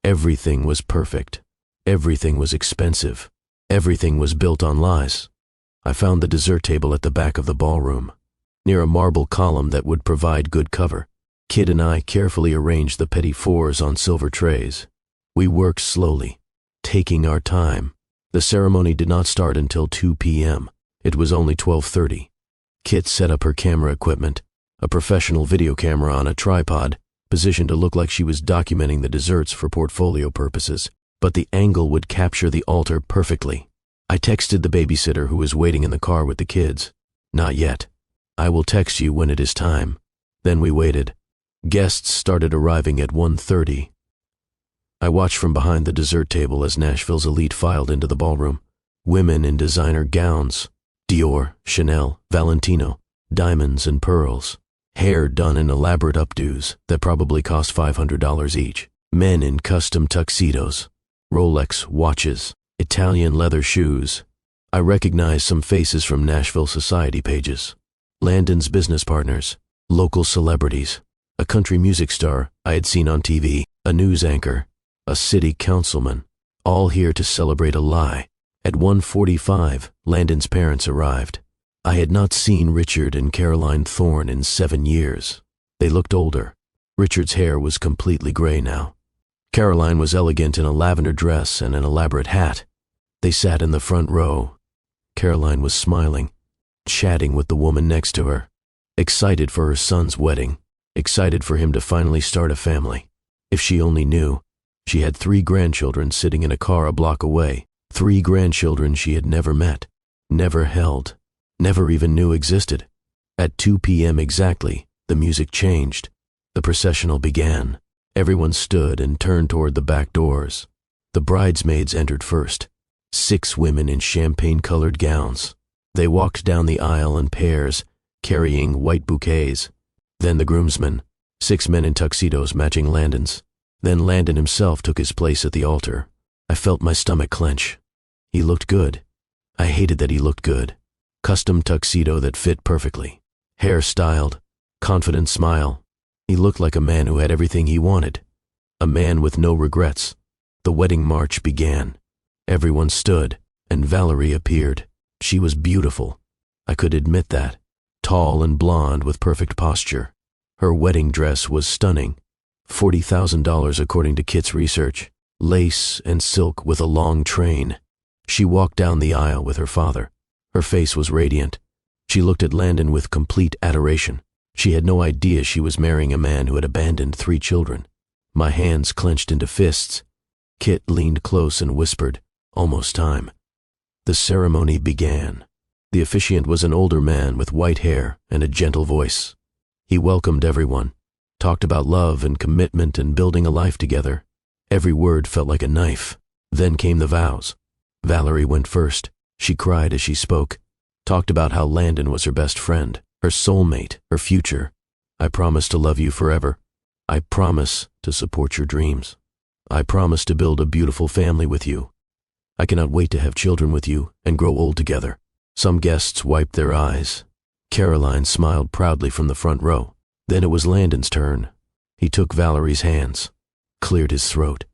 Everything was perfect. Everything was expensive. Everything was built on lies. I found the dessert table at the back of the ballroom, near a marble column that would provide good cover. Kit and I carefully arranged the petit fours on silver trays. We worked slowly, taking our time. The ceremony did not start until 2 p.m. It was only 12:30. Kit set up her camera equipment, a professional video camera on a tripod, positioned to look like she was documenting the desserts for portfolio purposes, but the angle would capture the altar perfectly. I texted the babysitter who was waiting in the car with the kids. "Not yet. I will text you when it is time." Then we waited. Guests started arriving at 1:30. I watched from behind the dessert table as Nashville's elite filed into the ballroom. Women in designer gowns, Dior, Chanel, Valentino, diamonds and pearls. Hair done in elaborate updos that probably cost $500 each. Men in custom tuxedos, Rolex watches, Italian leather shoes. I recognized some faces from Nashville society pages. Landon's business partners, local celebrities, a country music star I had seen on TV, a news anchor, a city councilman, all here to celebrate a lie. At 1:45, Landon's parents arrived. I had not seen Richard and Caroline Thorne in 7 years. They looked older. Richard's hair was completely gray now. Caroline was elegant in a lavender dress and an elaborate hat. They sat in the front row. Caroline was smiling, chatting with the woman next to her, excited for her son's wedding, excited for him to finally start a family. If she only knew, she had 3 grandchildren sitting in a car a block away, 3 grandchildren she had never met, never held, never even knew existed. At 2 p.m. exactly, the music changed. The processional began. Everyone stood and turned toward the back doors. The bridesmaids entered first, 6 women in champagne-colored gowns. They walked down the aisle in pairs, carrying white bouquets. Then the groomsmen, 6 men in tuxedos matching Landon's. Then Landon himself took his place at the altar. I felt my stomach clench. He looked good. I hated that he looked good. Custom tuxedo that fit perfectly. Hair styled, confident smile. He looked like a man who had everything he wanted. A man with no regrets. The wedding march began. Everyone stood, and Valerie appeared. She was beautiful. I could admit that. Tall and blonde with perfect posture. Her wedding dress was stunning. $40,000 according to Kit's research. Lace and silk with a long train. She walked down the aisle with her father. Her face was radiant. She looked at Landon with complete adoration. She had no idea she was marrying a man who had abandoned 3 children. My hands clenched into fists. Kit leaned close and whispered, "Almost time." The ceremony began. The officiant was an older man with white hair and a gentle voice. He welcomed everyone, talked about love and commitment and building a life together. Every word felt like a knife. Then came the vows. Valerie went first. She cried as she spoke, talked about how Landon was her best friend, her soulmate, her future. "I promise to love you forever. I promise to support your dreams. I promise to build a beautiful family with you. I cannot wait to have children with you and grow old together." Some guests wiped their eyes. Caroline smiled proudly from the front row. Then it was Landon's turn. He took Valerie's hands, cleared his throat,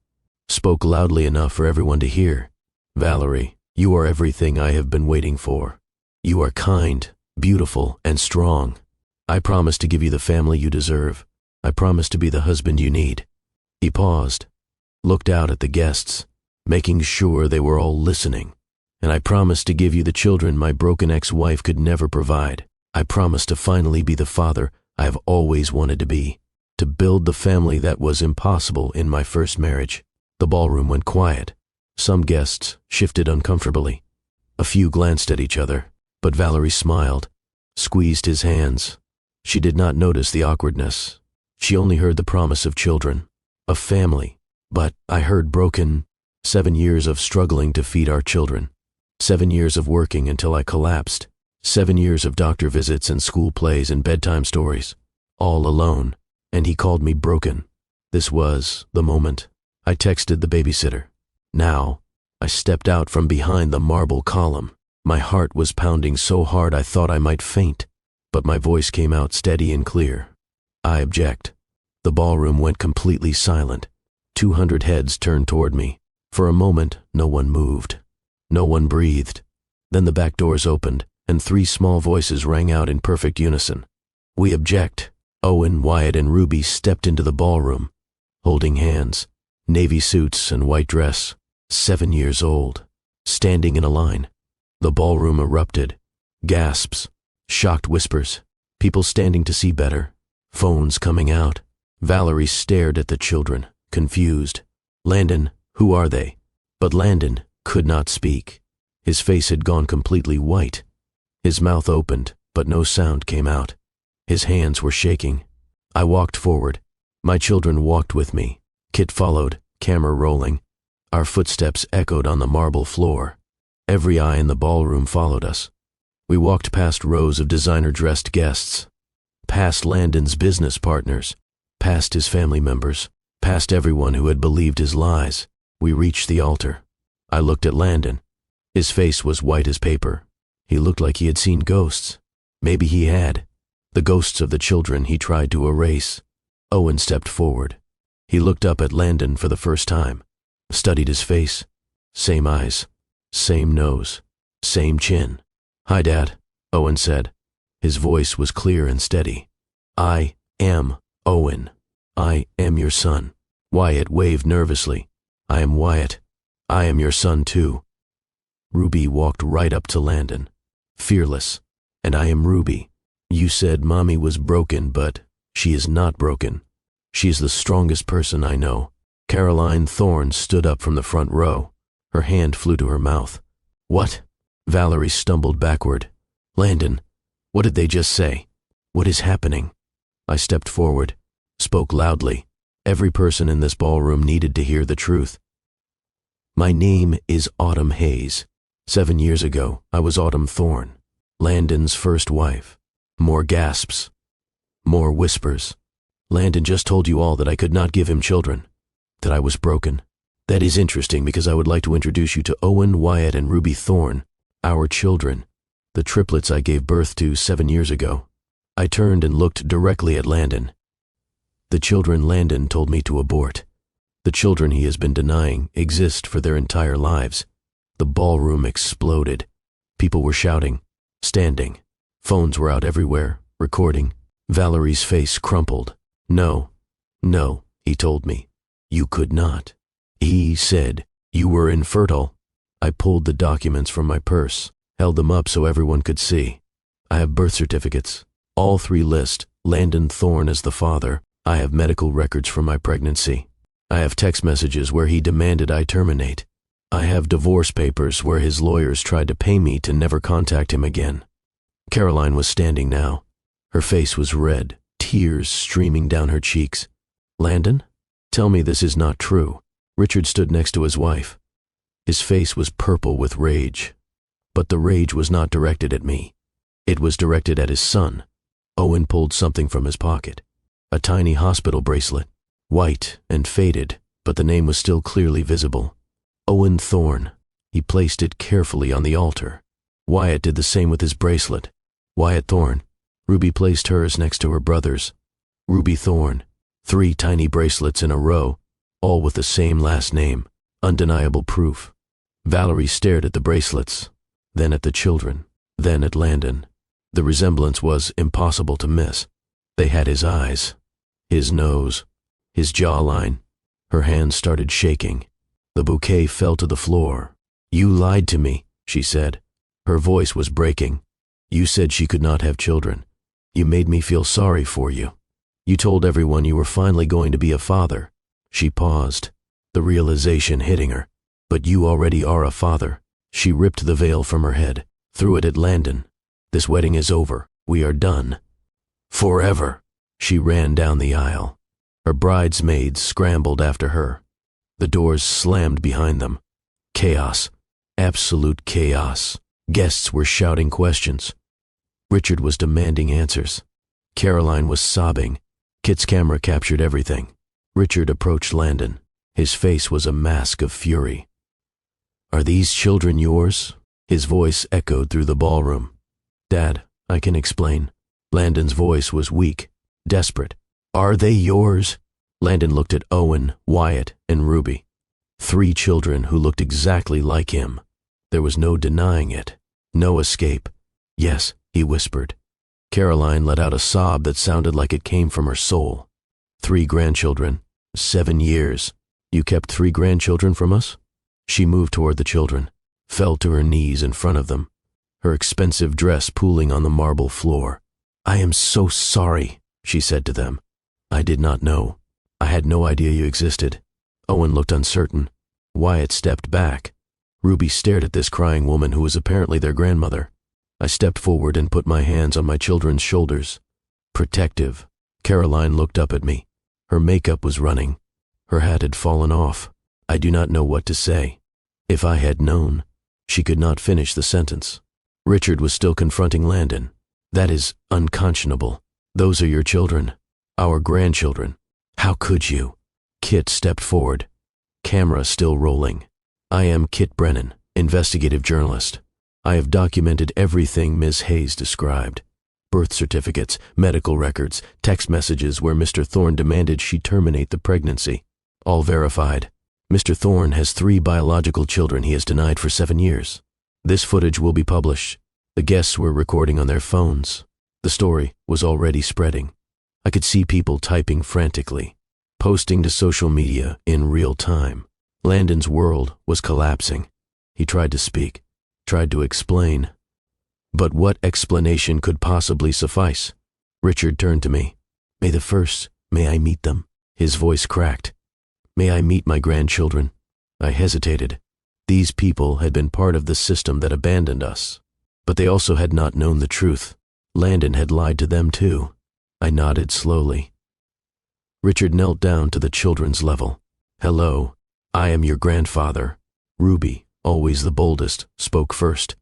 spoke loudly enough for everyone to hear. "Valerie, you are everything I have been waiting for. You are kind, beautiful, and strong. I promise to give you the family you deserve. I promise to be the husband you need." He paused, looked out at the guests. making sure they were all listening. And I promised to give you the children my broken ex-wife could never provide. I promised to finally be the father I have always wanted to be, to build the family that was impossible in my first marriage. The ballroom went quiet. Some guests shifted uncomfortably. A few glanced at each other, but Valerie smiled, squeezed his hands. She did not notice the awkwardness. She only heard the promise of children, of family. But I heard broken. 7 years of struggling to feed our children. 7 years of working until I collapsed. 7 years of doctor visits and school plays and bedtime stories. All alone. And he called me broken. This was the moment. I texted the babysitter. Now, I stepped out from behind the marble column. My heart was pounding so hard I thought I might faint. But my voice came out steady and clear. I object. The ballroom went completely silent. 200 heads turned toward me. For a moment, no one moved. No one breathed. Then the back doors opened, and 3 small voices rang out in perfect unison. We object. Owen, Wyatt, and Ruby stepped into the ballroom, holding hands, navy suits and white dress, 7 years old, standing in a line. The ballroom erupted. Gasps, shocked whispers, people standing to see better, phones coming out. Valerie stared at the children, confused. Landon, who are they? But Landon could not speak. His face had gone completely white. His mouth opened, but no sound came out. His hands were shaking. I walked forward. My children walked with me. Kit followed, camera rolling. Our footsteps echoed on the marble floor. Every eye in the ballroom followed us. We walked past rows of designer-dressed guests, past Landon's business partners, past his family members, past everyone who had believed his lies. We reached the altar. I looked at Landon. His face was white as paper. He looked like he had seen ghosts. Maybe he had. The ghosts of the children he tried to erase. Owen stepped forward. He looked up at Landon for the first time, studied his face. Same eyes, same nose, same chin. Hi, Dad, Owen said. His voice was clear and steady. I am Owen. I am your son. Wyatt waved nervously. I am Wyatt. I am your son too. Ruby walked right up to Landon, fearless. And I am Ruby. You said Mommy was broken, but she is not broken. She is the strongest person I know. Caroline Thorne stood up from the front row. Her hand flew to her mouth. What? Valerie stumbled backward. Landon, what did they just say? What is happening? I stepped forward, spoke loudly. Every person in this ballroom needed to hear the truth. My name is Autumn Hayes. 7 years ago, I was Autumn Thorne, Landon's first wife. More gasps. More whispers. Landon just told you all that I could not give him children, that I was broken. That is interesting because I would like to introduce you to Owen, Wyatt, and Ruby Thorne, our children, the triplets I gave birth to 7 years ago. I turned and looked directly at Landon. The children Landon told me to abort. The children he has been denying exist for their entire lives. The ballroom exploded. People were shouting, standing. Phones were out everywhere, recording. Valerie's face crumpled. No, he told me. You could not. He said, you were infertile. I pulled the documents from my purse, held them up so everyone could see. I have birth certificates. All 3 list Landon Thorne as the father. I have medical records from my pregnancy. I have text messages where he demanded I terminate. I have divorce papers where his lawyers tried to pay me to never contact him again. Caroline was standing now. Her face was red, tears streaming down her cheeks. Landon? Tell me this is not true. Richard stood next to his wife. His face was purple with rage. But the rage was not directed at me. It was directed at his son. Owen pulled something from his pocket. A tiny hospital bracelet. White and faded, but the name was still clearly visible. Owen Thorne. He placed it carefully on the altar. Wyatt did the same with his bracelet. Wyatt Thorne. Ruby placed hers next to her brother's. Ruby Thorne. 3 tiny bracelets in a row, all with the same last name. Undeniable proof. Valerie stared at the bracelets, then at the children, then at Landon. The resemblance was impossible to miss. They had his eyes, his nose, his jawline. Her hands started shaking. The bouquet fell to the floor. "You lied to me," she said. Her voice was breaking. "You said she could not have children. You made me feel sorry for you. You told everyone you were finally going to be a father." She paused, the realization hitting her. "But you already are a father." She ripped the veil from her head, threw it at Landon. "This wedding is over. We are done. Forever." She ran down the aisle. Her bridesmaids scrambled after her. The doors slammed behind them. Chaos. Absolute chaos. Guests were shouting questions. Richard was demanding answers. Caroline was sobbing. Kit's camera captured everything. Richard approached Landon. His face was a mask of fury. "Are these children yours?" His voice echoed through the ballroom. "Dad, I can explain." Landon's voice was weak, desperate. "Are they yours?" Landon looked at Owen, Wyatt, and Ruby. 3 children who looked exactly like him. There was no denying it. No escape. "Yes," he whispered. Caroline let out a sob that sounded like it came from her soul. 3 grandchildren. 7 years. "You kept 3 grandchildren from us?" She moved toward the children, fell to her knees in front of them, her expensive dress pooling on the marble floor. "I am so sorry," she said to them. "I did not know. I had no idea you existed." Owen looked uncertain. Wyatt stepped back. Ruby stared at this crying woman who was apparently their grandmother. I stepped forward and put my hands on my children's shoulders. Protective. Caroline looked up at me. Her makeup was running. Her hat had fallen off. I do not know what to say. If I had known. She could not finish the sentence. Richard was still confronting Landon. "That is unconscionable. Those are your children. Our grandchildren. How could you?" Kit stepped forward. Camera still rolling. "I am Kit Brennan, investigative journalist. I have documented everything Ms. Hayes described. Birth certificates, medical records, text messages where Mr. Thorne demanded she terminate the pregnancy. All verified. Mr. Thorne has 3 biological children he has denied for 7 years. This footage will be published. The guests were recording on their phones. The story was already spreading. I could see people typing frantically, posting to social media in real time. Landon's world was collapsing. He tried to speak, tried to explain. But what explanation could possibly suffice? Richard turned to me. May I meet them?" His voice cracked. "May I meet my grandchildren?" I hesitated. These people had been part of the system that abandoned us. But they also had not known the truth. Landon had lied to them too. I nodded slowly. Richard knelt down to the children's level. "Hello, I am your grandfather." Ruby, always the boldest, spoke first.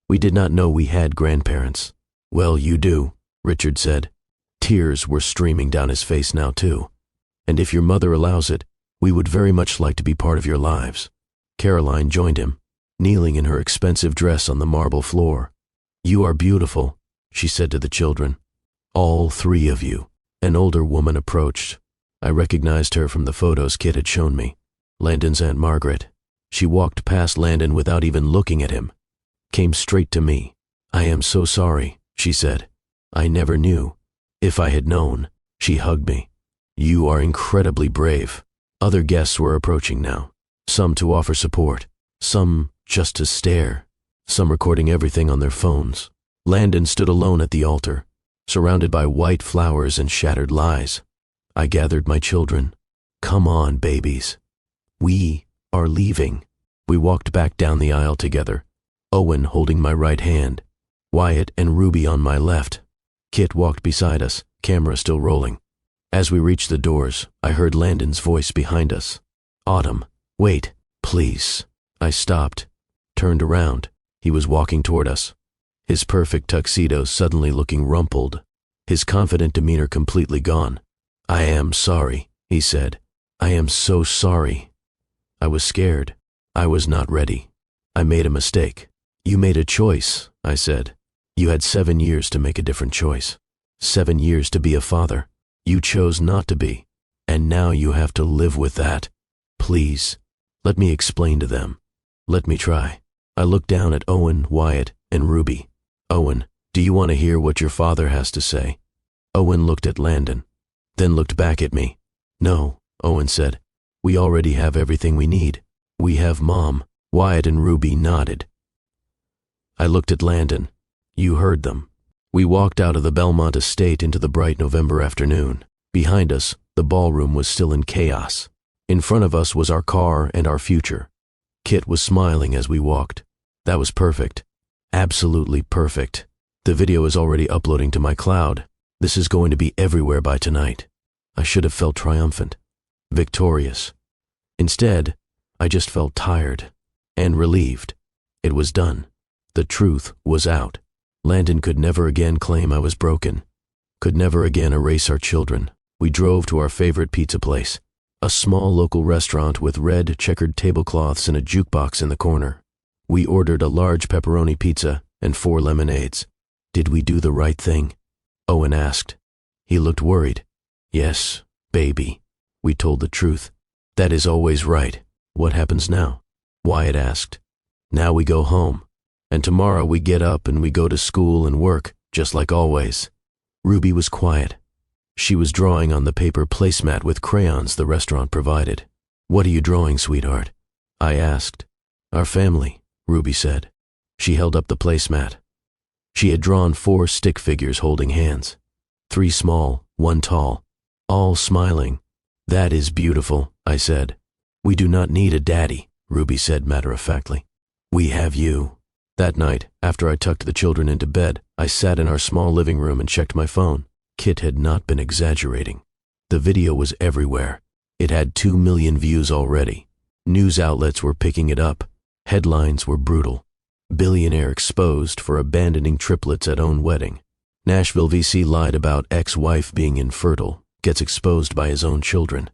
"We did not know we had grandparents." "Well, you do," Richard said. Tears were streaming down his face now too. "And if your mother allows it, we would very much like to be part of your lives." Caroline joined him, kneeling in her expensive dress on the marble floor. "You are beautiful," she said to the children. "All 3 of you." An older woman approached. I recognized her from the photos Kit had shown me. Landon's Aunt Margaret. She walked past Landon without even looking at him. Came straight to me. "I am so sorry," she said. "I never knew. If I had known." She hugged me. "You are incredibly brave." Other guests were approaching now. Some to offer support. Some just to stare. Some recording everything on their phones. Landon stood alone at the altar, surrounded by white flowers and shattered lies. I gathered my children. "Come on, babies. We are leaving." We walked back down the aisle together, Owen holding my right hand, Wyatt and Ruby on my left. Kit walked beside us, camera still rolling. As we reached the doors, I heard Landon's voice behind us. "Autumn, wait, please." I stopped, turned around. He was walking toward us, his perfect tuxedo suddenly looking rumpled, his confident demeanor completely gone. "I am sorry," he said. "I am so sorry." I was scared. I was not ready. I made a mistake. "You made a choice," I said. "You had 7 years to make a different choice. 7 years to be a father. You chose not to be, and now you have to live with that. Please, let me explain to them. Let me try." I looked down at Owen, Wyatt, and Ruby. "Owen, do you want to hear what your father has to say?" Owen looked at Landon, then looked back at me. "No," Owen said. "We already have everything we need. "We have, Mom." Wyatt and Ruby nodded. I looked at Landon. "You heard them." We walked out of the Belmont estate into the bright November afternoon. Behind us, the ballroom was still in chaos. In front of us was our car and our future. Kit was smiling as we walked. That was perfect. Absolutely perfect. The video is already uploading to my cloud. This is going to be everywhere by tonight. I should have felt triumphant, victorious. Instead, I just felt tired and relieved. It was done. The truth was out. Landon could never again claim I was broken, could never again erase our children. We drove to our favorite pizza place, a small local restaurant with red checkered tablecloths and a jukebox in the corner. We ordered a large pepperoni pizza and 4 lemonades. "Did we do the right thing?" Owen asked. He looked worried. "Yes, baby. We told the truth. That is always right." "What happens now?" Wyatt asked. "Now we go home. And tomorrow we get up and we go to school and work, just like always." Ruby was quiet. She was drawing on the paper placemat with crayons the restaurant provided. "What are you drawing, sweetheart?" I asked. "Our family," Ruby said. She held up the placemat. She had drawn 4 stick figures holding hands. 3 small, 1 tall, all smiling. "That is beautiful," I said. "We do not need a daddy," Ruby said matter-of-factly. "We have you." That night, after I tucked the children into bed, I sat in our small living room and checked my phone. Kit had not been exaggerating. The video was everywhere. It had 2 million views already. News outlets were picking it up. Headlines were brutal. "Billionaire exposed for abandoning triplets at own wedding." Nashville VC lied about ex-wife being infertile, gets exposed by his own children.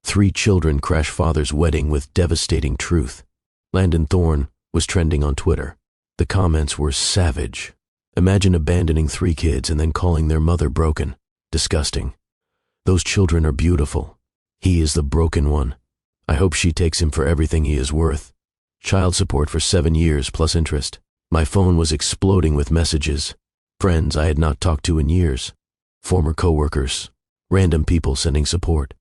3 children crash father's wedding with devastating truth. Landon Thorne was trending on Twitter. The comments were savage. Imagine abandoning 3 kids and then calling their mother broken. Disgusting. Those children are beautiful. He is the broken one. I hope she takes him for everything he is worth. Child support for 7 years plus interest. My phone was exploding with messages. Friends I had not talked to in years. Former coworkers. Random people sending support.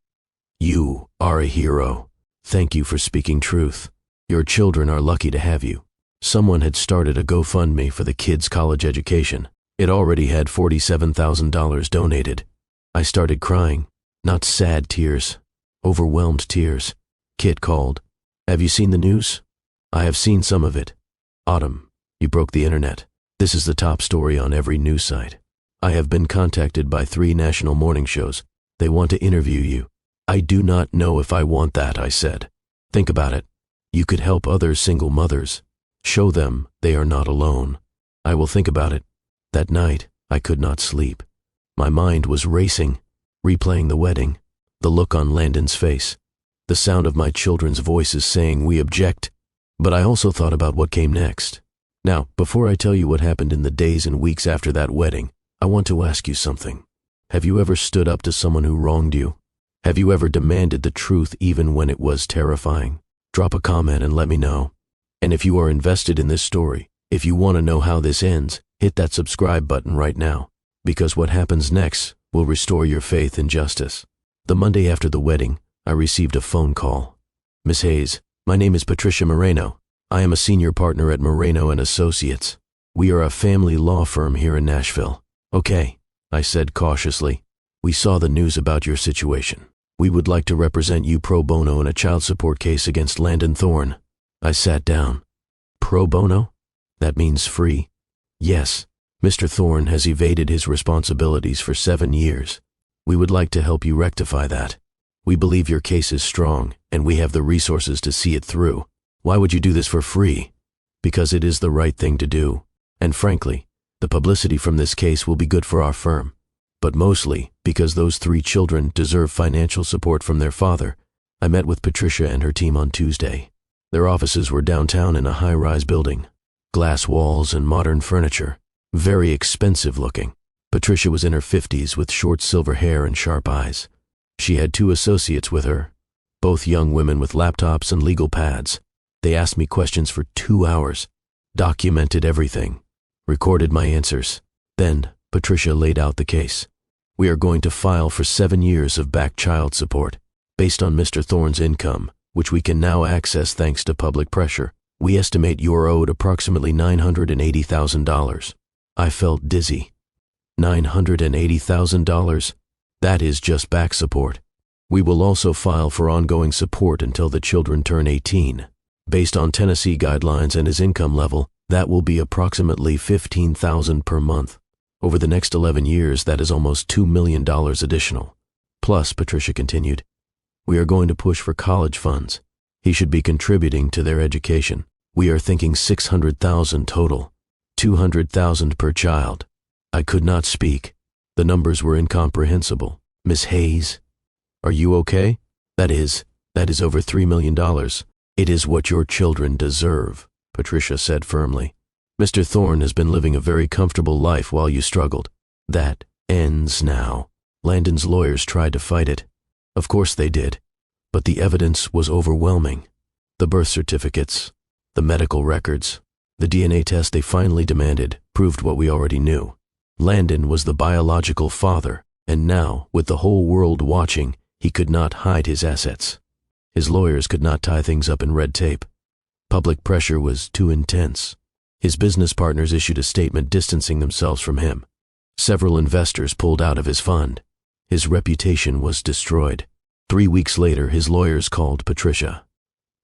"You are a hero. Thank you for speaking truth. Your children are lucky to have you." Someone had started a GoFundMe for the kids' college education. It already had $47,000 donated. I started crying. Not sad tears. Overwhelmed tears. Kit called. "Have you seen the news?" "I have seen some of it." "Autumn, you broke the internet. This is the top story on every news site. I have been contacted by 3 national morning shows. They want to interview you." "I do not know if I want that," I said. "Think about it. You could help other single mothers. Show them they are not alone." "I will think about it." That night, I could not sleep. My mind was racing, replaying the wedding, the look on Landon's face, the sound of my children's voices saying, "We object." But I also thought about what came next. Now, before I tell you what happened in the days and weeks after that wedding, I want to ask you something. Have you ever stood up to someone who wronged you? Have you ever demanded the truth even when it was terrifying? Drop a comment and let me know. And if you are invested in this story, if you want to know how this ends, hit that subscribe button right now, because what happens next will restore your faith in justice. The Monday after the wedding, I received a phone call. "Miss Hayes, my name is Patricia Moreno. I am a senior partner at Moreno & Associates. We are a family law firm here in Nashville." "Okay," I said cautiously. "We saw the news about your situation. We would like to represent you pro bono in a child support case against Landon Thorne." I sat down. "Pro bono? That means free?" "Yes. Mr. Thorne has evaded his responsibilities for 7 years. We would like to help you rectify that. We believe your case is strong, and we have the resources to see it through. Why would you do this for free?" "Because it is the right thing to do. And frankly, the publicity from this case will be good for our firm. But mostly because those 3 children deserve financial support from their father." I met with Patricia and her team on Tuesday. Their offices were downtown in a high-rise building. Glass walls and modern furniture. Very expensive looking. Patricia was in her 50s with short silver hair and sharp eyes. She had 2 associates with her, both young women with laptops and legal pads. They asked me questions for 2 hours, documented everything, recorded my answers. Then Patricia laid out the case. "We are going to file for 7 years of back child support. Based on Mr. Thorne's income, which we can now access thanks to public pressure. We estimate you're owed approximately $980,000. I felt dizzy. $980,000? That is just back support. We will also file for ongoing support until the children turn 18. Based on Tennessee guidelines and his income level, that will be approximately $15,000 per month. Over the next 11 years, that is almost $2 million additional. Plus, Patricia continued, we are going to push for college funds. He should be contributing to their education. We are thinking $600,000 total, $200,000 per child. I could not speak. The numbers were incomprehensible. Miss Hayes, are you okay? That is over $3 million. It is what your children deserve, Patricia said firmly. Mr. Thorne has been living a very comfortable life while you struggled. That ends now. Landon's lawyers tried to fight it. Of course they did. But the evidence was overwhelming. The birth certificates, the medical records, the DNA test they finally demanded proved what we already knew. Landon was the biological father, and now, with the whole world watching, he could not hide his assets. His lawyers could not tie things up in red tape. Public pressure was too intense. His business partners issued a statement distancing themselves from him. Several investors pulled out of his fund. His reputation was destroyed. 3 weeks later, his lawyers called Patricia.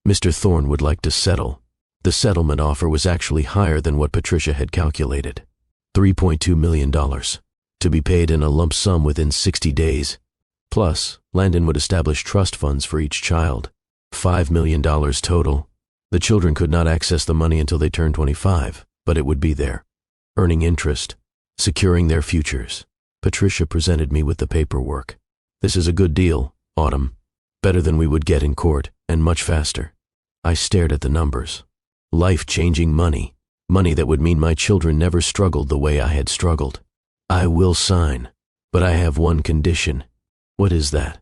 Mr. Thorne would like to settle. The settlement offer was actually higher than what Patricia had calculated. $3.2 million, to be paid in a lump sum within 60 days. Plus, Landon would establish trust funds for each child. $5 million total. The children could not access the money until they turned 25, but it would be there, earning interest, securing their futures. Patricia presented me with the paperwork. This is a good deal, Autumn. Better than we would get in court, and much faster. I stared at the numbers. Life-changing money. Money that would mean my children never struggled the way I had struggled. I will sign, but I have one condition. What is that?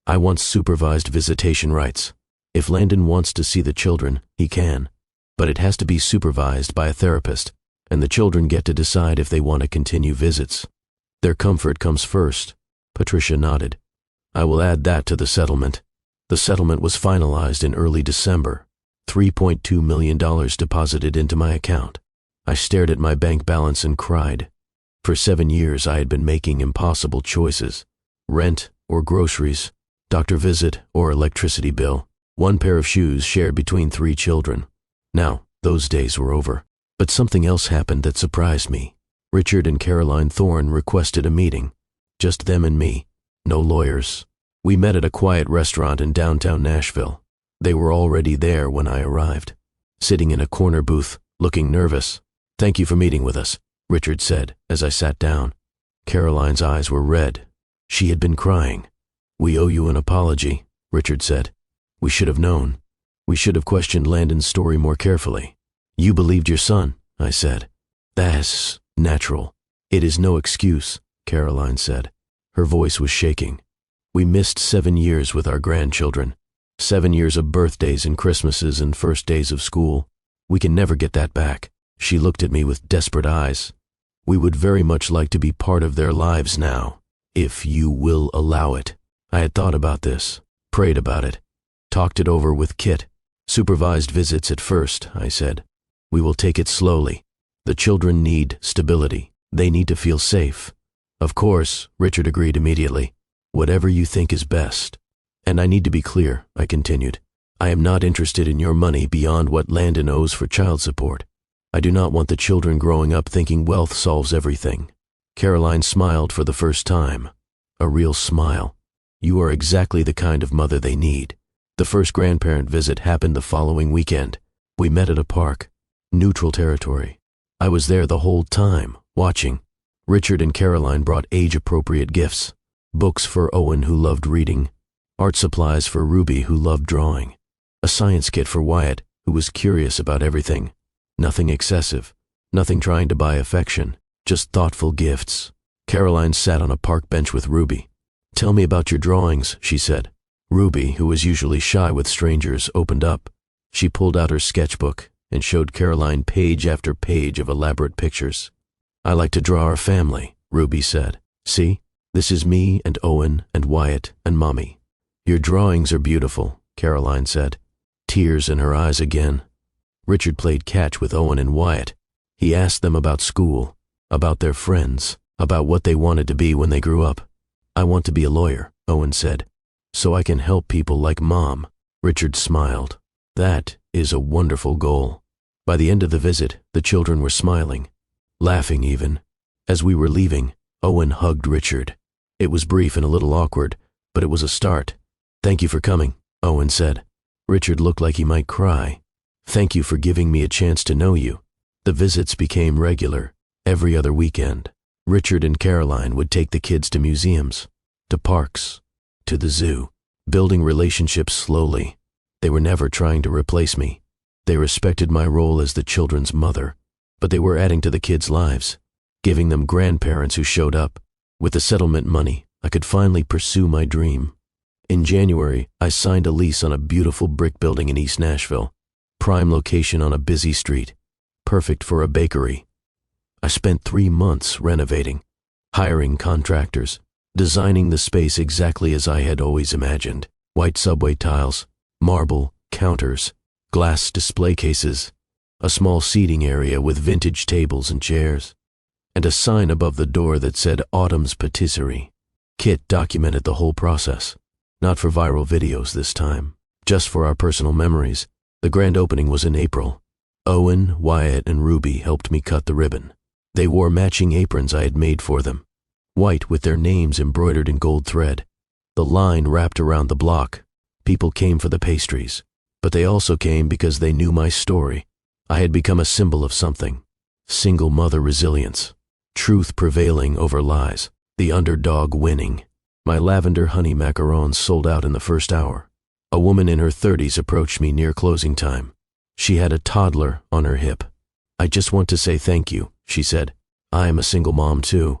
I want supervised visitation rights. If Landon wants to see the children, he can. But it has to be supervised by a therapist, and the children get to decide if they want to continue visits. Their comfort comes first. Patricia nodded. I will add that to the settlement. The settlement was finalized in early December. $3.2 million deposited into my account. I stared at my bank balance and cried. For 7 years I had been making impossible choices. Rent or groceries, doctor visit or electricity bill, one pair of shoes shared between 3 children. Now, those days were over. But something else happened that surprised me. Richard and Caroline Thorne requested a meeting. Just them and me. No lawyers. We met at a quiet restaurant in downtown Nashville. They were already there when I arrived, sitting in a corner booth, looking nervous. Thank you for meeting with us, Richard said as I sat down. Caroline's eyes were red. She had been crying. We owe you an apology, Richard said. We should have known. We should have questioned Landon's story more carefully. You believed your son, I said. That's natural. It is no excuse, Caroline said. Her voice was shaking. We missed 7 years with our grandchildren. 7 years of birthdays and Christmases and first days of school. We can never get that back. She looked at me with desperate eyes. We would very much like to be part of their lives now, if you will allow it. I had thought about this, prayed about it, talked it over with Kit. Supervised visits at first, I said. We will take it slowly. The children need stability. They need to feel safe. Of course, Richard agreed immediately. Whatever you think is best. And I need to be clear, I continued. I am not interested in your money beyond what Landon owes for child support. I do not want the children growing up thinking wealth solves everything. Caroline smiled for the first time. A real smile. You are exactly the kind of mother they need. The first grandparent visit happened the following weekend. We met at a park. Neutral territory. I was there the whole time, watching. Richard and Caroline brought age-appropriate gifts. Books for Owen, who loved reading. Art supplies for Ruby, who loved drawing. A science kit for Wyatt, who was curious about everything. Nothing excessive. Nothing trying to buy affection. Just thoughtful gifts. Caroline sat on a park bench with Ruby. Tell me about your drawings, she said. Ruby, who was usually shy with strangers, opened up. She pulled out her sketchbook and showed Caroline page after page of elaborate pictures. I like to draw our family, Ruby said. See, this is me and Owen and Wyatt and Mommy. Your drawings are beautiful, Caroline said. tears in her eyes again. Richard played catch with Owen and Wyatt. He asked them about school, about their friends, about what they wanted to be when they grew up. "I want to be a lawyer," Owen said, "so I can help people like Mom." Richard smiled. "That is a wonderful goal." By the end of the visit, the children were smiling, laughing even. As we were leaving, Owen hugged Richard. It was brief and a little awkward, but it was a start. "Thank you for coming," Owen said. Richard looked like he might cry. "Thank you for giving me a chance to know you." The visits became regular, every other weekend. Richard and Caroline would take the kids to museums, to parks, to the zoo, building relationships slowly. They were never trying to replace me. They respected my role as the children's mother, but they were adding to the kids' lives, giving them grandparents who showed up. With the settlement money, I could finally pursue my dream. In January, I signed a lease on a beautiful brick building in East Nashville, prime location on a busy street, perfect for a bakery. I spent 3 months renovating, hiring contractors, designing the space exactly as I had always imagined. White subway tiles, marble counters, glass display cases, a small seating area with vintage tables and chairs, and a sign above the door that said Autumn's Patisserie. Kit documented the whole process, not for viral videos this time, just for our personal memories. The grand opening was in April. Owen, Wyatt, and Ruby helped me cut the ribbon. They wore matching aprons I had made for them, white with their names embroidered in gold thread. The line wrapped around the block. People came for the pastries, but they also came because they knew my story. I had become a symbol of something. Single mother resilience. Truth prevailing over lies. The underdog winning. My lavender honey macarons sold out in the first hour. A woman in her 30s approached me near closing time. She had a toddler on her hip. "I just want to say thank you," she said. "I am a single mom too.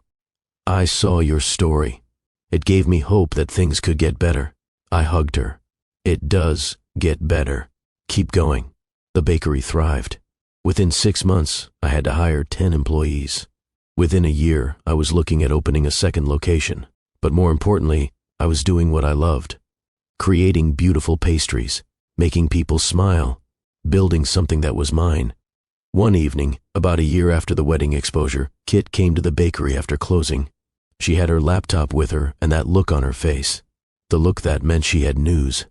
I saw your story. It gave me hope that things could get better." I hugged her. "It does get better. Keep going." The bakery thrived. Within 6 months, I had to hire 10 employees. Within a year, I was looking at opening a second location. But more importantly, I was doing what I loved. Creating beautiful pastries, making people smile, building something that was mine. One evening, about a year after the wedding exposure, Kit came to the bakery after closing. She had her laptop with her and that look on her face. The look that meant she had news.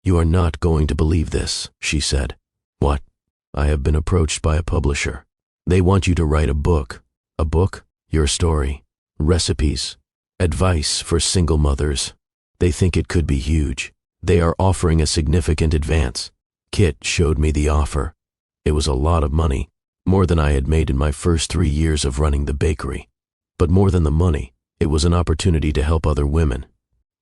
"You are not going to believe this," she said. "What?" "I have been approached by a publisher. They want you to write a book." "A book?" "Your story. Recipes. Advice for single mothers. They think it could be huge. They are offering a significant advance." Kit showed me the offer. It was a lot of money, more than I had made in my first 3 years of running the bakery. But more than the money, it was an opportunity to help other women.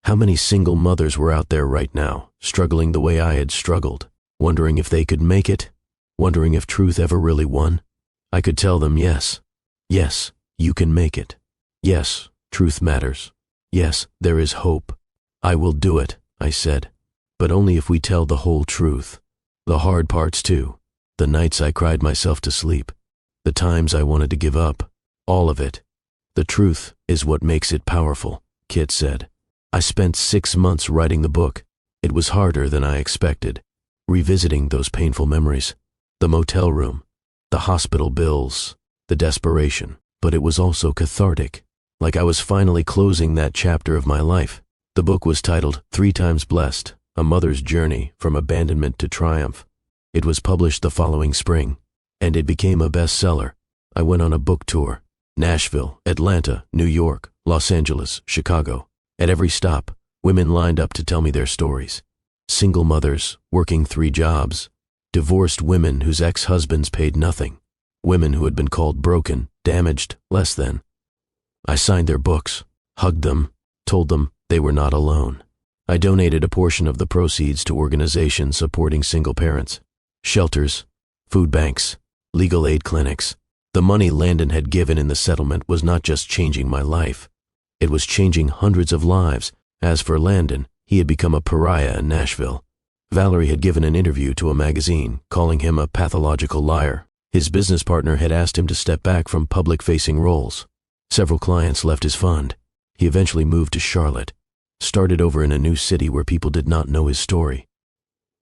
How many single mothers were out there right now, struggling the way I had struggled, wondering if they could make it, wondering if truth ever really won? I could tell them yes. Yes, you can make it. Yes, truth matters. Yes, there is hope. "I will do it," I said, "but only if we tell the whole truth. The hard parts too. The nights I cried myself to sleep. The times I wanted to give up. All of it. The truth is what makes it powerful," Kit said. I spent 6 months writing the book. It was harder than I expected. Revisiting those painful memories. The motel room. The hospital bills. The desperation. But it was also cathartic. Like I was finally closing that chapter of my life. The book was titled 3 Times Blessed, A Mother's Journey from Abandonment to Triumph. It was published the following spring, and it became a bestseller. I went on a book tour. Nashville, Atlanta, New York, Los Angeles, Chicago. At every stop, women lined up to tell me their stories. Single mothers, working 3 jobs. Divorced women whose ex-husbands paid nothing. Women who had been called broken, damaged, less than. I signed their books, hugged them, told them they were not alone. I donated a portion of the proceeds to organizations supporting single parents, shelters, food banks, legal aid clinics. The money Landon had given in the settlement was not just changing my life. It was changing hundreds of lives. As for Landon, he had become a pariah in Nashville. Valerie had given an interview to a magazine, calling him a pathological liar. His business partner had asked him to step back from public-facing roles. Several clients left his fund. He eventually moved to Charlotte, started over in a new city where people did not know his story.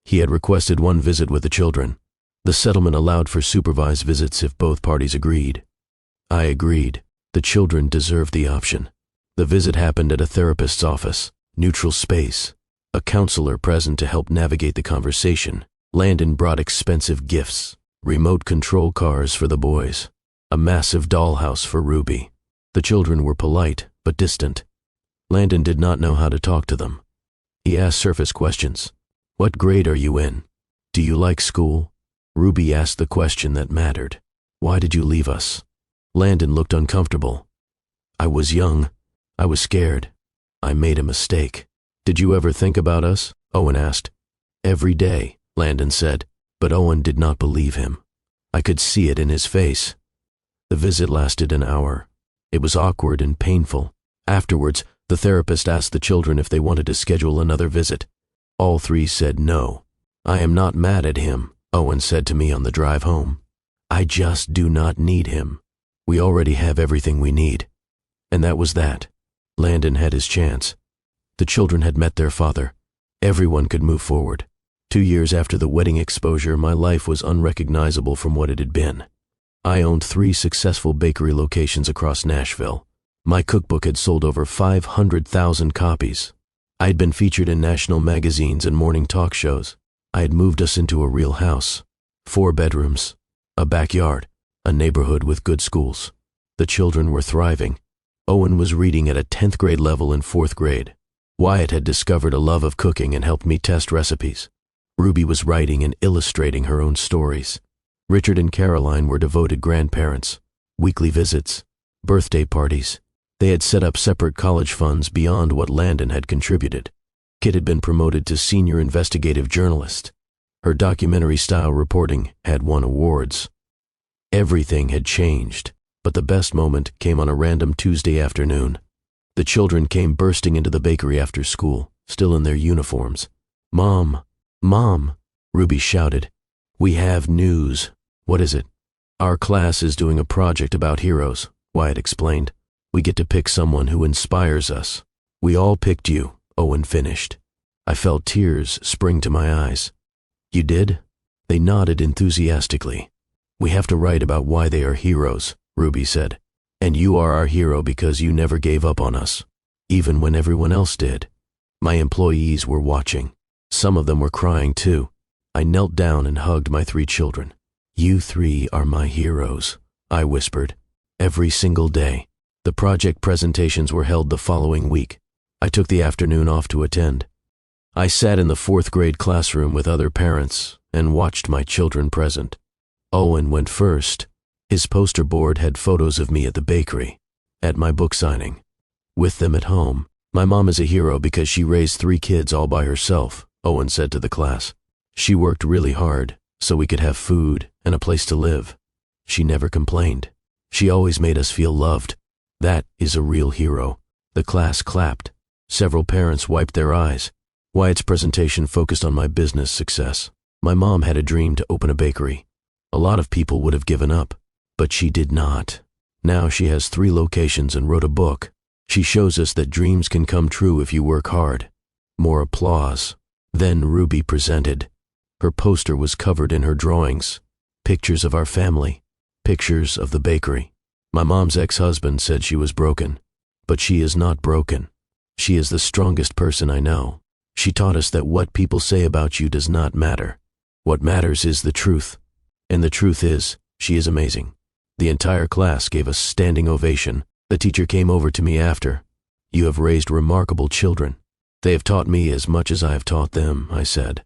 He had requested one visit with the children. The settlement allowed for supervised visits if both parties agreed. I agreed. The children deserved the option. The visit happened at a therapist's office, neutral space, a counselor present to help navigate the conversation. Landon brought expensive gifts, remote control cars for the boys, a massive dollhouse for Ruby. The children were polite but distant. Landon did not know how to talk to them. He asked surface questions. What grade are you in? Do you like school? Ruby asked the question that mattered. Why did you leave us? Landon looked uncomfortable. I was young. I was scared. I made a mistake. Did you ever think about us? Owen asked. Every day, Landon said, but Owen did not believe him. I could see it in his face. The visit lasted an hour. It was awkward and painful. Afterwards, the therapist asked the children if they wanted to schedule another visit. All three said no. I am not mad at him, Owen said to me on the drive home. I just do not need him. We already have everything we need. And that was that. Landon had his chance. The children had met their father. Everyone could move forward. 2 years after the wedding exposure, my life was unrecognizable from what it had been. I owned 3 successful bakery locations across Nashville. My cookbook had sold over 500,000 copies. I had been featured in national magazines and morning talk shows. I had moved us into a real house. 4 bedrooms, a backyard, a neighborhood with good schools. The children were thriving. Owen was reading at a 10th grade level in 4th grade. Wyatt had discovered a love of cooking and helped me test recipes. Ruby was writing and illustrating her own stories. Richard and Caroline were devoted grandparents. Weekly visits, birthday parties. They had set up separate college funds beyond what Landon had contributed. Kit had been promoted to senior investigative journalist. Her documentary-style reporting had won awards. Everything had changed, but the best moment came on a random Tuesday afternoon. The children came bursting into the bakery after school, still in their uniforms. Mom, Mom, Ruby shouted. We have news. What is it? Our class is doing a project about heroes, Wyatt explained. We get to pick someone who inspires us. We all picked you, Owen finished. I felt tears spring to my eyes. You did? They nodded enthusiastically. We have to write about why they are heroes, Ruby said. And you are our hero because you never gave up on us, even when everyone else did. My employees were watching. Some of them were crying too. I knelt down and hugged my 3 children. You 3 are my heroes, I whispered. Every single day. The project presentations were held the following week. I took the afternoon off to attend. I sat in the 4th grade classroom with other parents and watched my children present. Owen went first. His poster board had photos of me at the bakery, at my book signing, with them at home. My mom is a hero because she raised 3 kids all by herself, Owen said to the class. She worked really hard so we could have food and a place to live. She never complained. She always made us feel loved. That is a real hero. The class clapped. Several parents wiped their eyes. Wyatt's presentation focused on my business success. My mom had a dream to open a bakery. A lot of people would have given up, but she did not. Now she has 3 locations and wrote a book. She shows us that dreams can come true if you work hard. More applause. Then Ruby presented. Her poster was covered in her drawings. Pictures of our family. Pictures of the bakery. My mom's ex-husband said she was broken, but she is not broken. She is the strongest person I know. She taught us that what people say about you does not matter. What matters is the truth. And the truth is, she is amazing. The entire class gave a standing ovation. The teacher came over to me after. You have raised remarkable children. They have taught me as much as I have taught them, I said.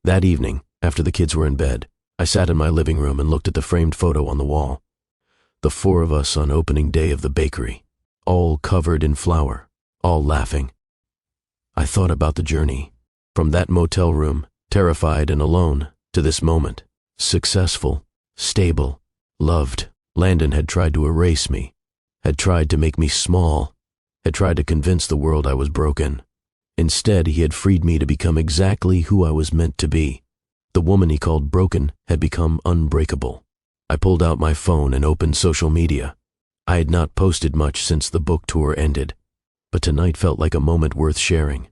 That evening, after the kids were in bed, I sat in my living room and looked at the framed photo on the wall. The 4 of us on opening day of the bakery, all covered in flour, all laughing. I thought about the journey, from that motel room, terrified and alone, to this moment, successful, stable, loved. Landon had tried to erase me, had tried to make me small, had tried to convince the world I was broken. Instead, he had freed me to become exactly who I was meant to be. The woman he called broken had become unbreakable. I pulled out my phone and opened social media. I had not posted much since the book tour ended, but tonight felt like a moment worth sharing.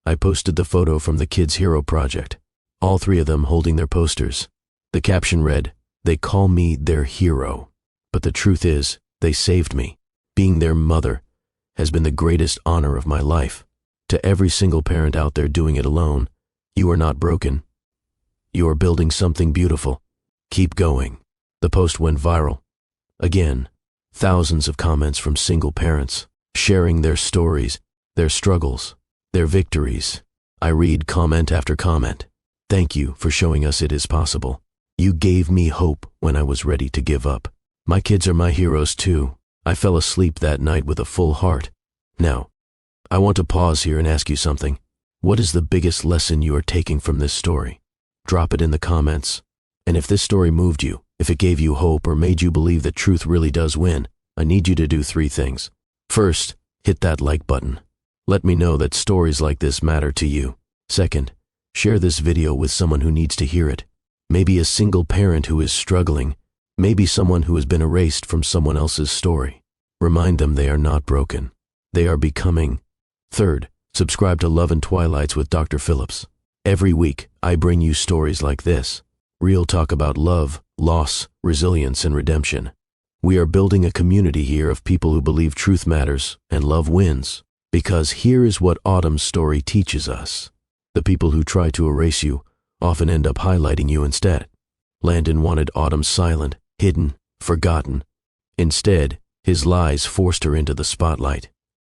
I posted the photo from the Kids Hero Project. all three of them holding their posters. The caption read, "They call me their hero, but the truth is, they saved me. Being their mother has been the greatest honor of my life. To every single parent out there doing it alone, you are not broken. You are building something beautiful. Keep going." The post went viral. Again, thousands of comments from single parents, sharing their stories, their struggles, their victories. I read comment after comment. "Thank you for showing us it is possible. You gave me hope when I was ready to give up. My kids are my heroes too. I fell asleep that night with a full heart." Now, I want to pause here and ask you something. What is the biggest lesson you are taking from this story? Drop it in the comments. And if this story moved you, if it gave you hope or made you believe that truth really does win, I need you to do 3 things. First, hit that like button. Let me know that stories like this matter to you. Second, share this video with someone who needs to hear it. Maybe a single parent who is struggling. Maybe someone who has been erased from someone else's story. Remind them they are not broken. They are becoming. Third, subscribe to Love and Twilights with Dr. Phillips. Every week, I bring you stories like this. Real talk about love, loss, resilience, and redemption. We are building a community here of people who believe truth matters and love wins. Because here is what Autumn's story teaches us. The people who try to erase you often end up highlighting you instead. Landon wanted Autumn silent, hidden, forgotten. Instead, his lies forced her into the spotlight.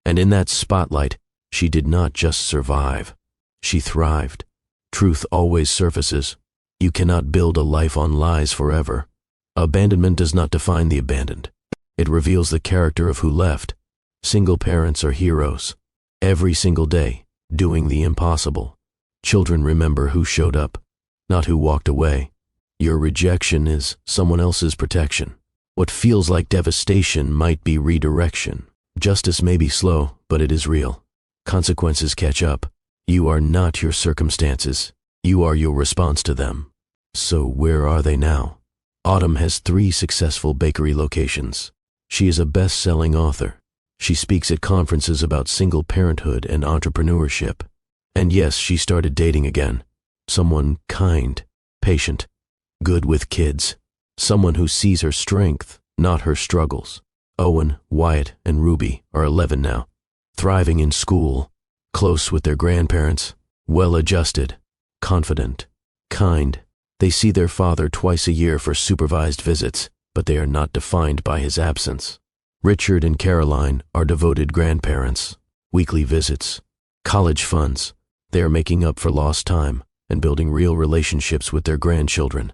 And in that spotlight, she did not just survive. She thrived. Truth always surfaces. You cannot build a life on lies forever. Abandonment does not define the abandoned. It reveals the character of who left. Single parents are heroes. Every single day, doing the impossible. Children remember who showed up, not who walked away. Your rejection is someone else's protection. What feels like devastation might be redirection. Justice may be slow, but it is real. Consequences catch up. You are not your circumstances. You are your response to them. So where are they now? Autumn has 3 successful bakery locations. She is a best-selling author. She speaks at conferences about single parenthood and entrepreneurship. And yes, she started dating again. Someone kind, patient, good with kids. Someone who sees her strength, not her struggles. Owen, Wyatt, and Ruby are 11 now, thriving in school, close with their grandparents, well-adjusted, confident, kind. They see their father twice a year for supervised visits, but they are not defined by his absence. Richard and Caroline are devoted grandparents, weekly visits, college funds. They are making up for lost time and building real relationships with their grandchildren.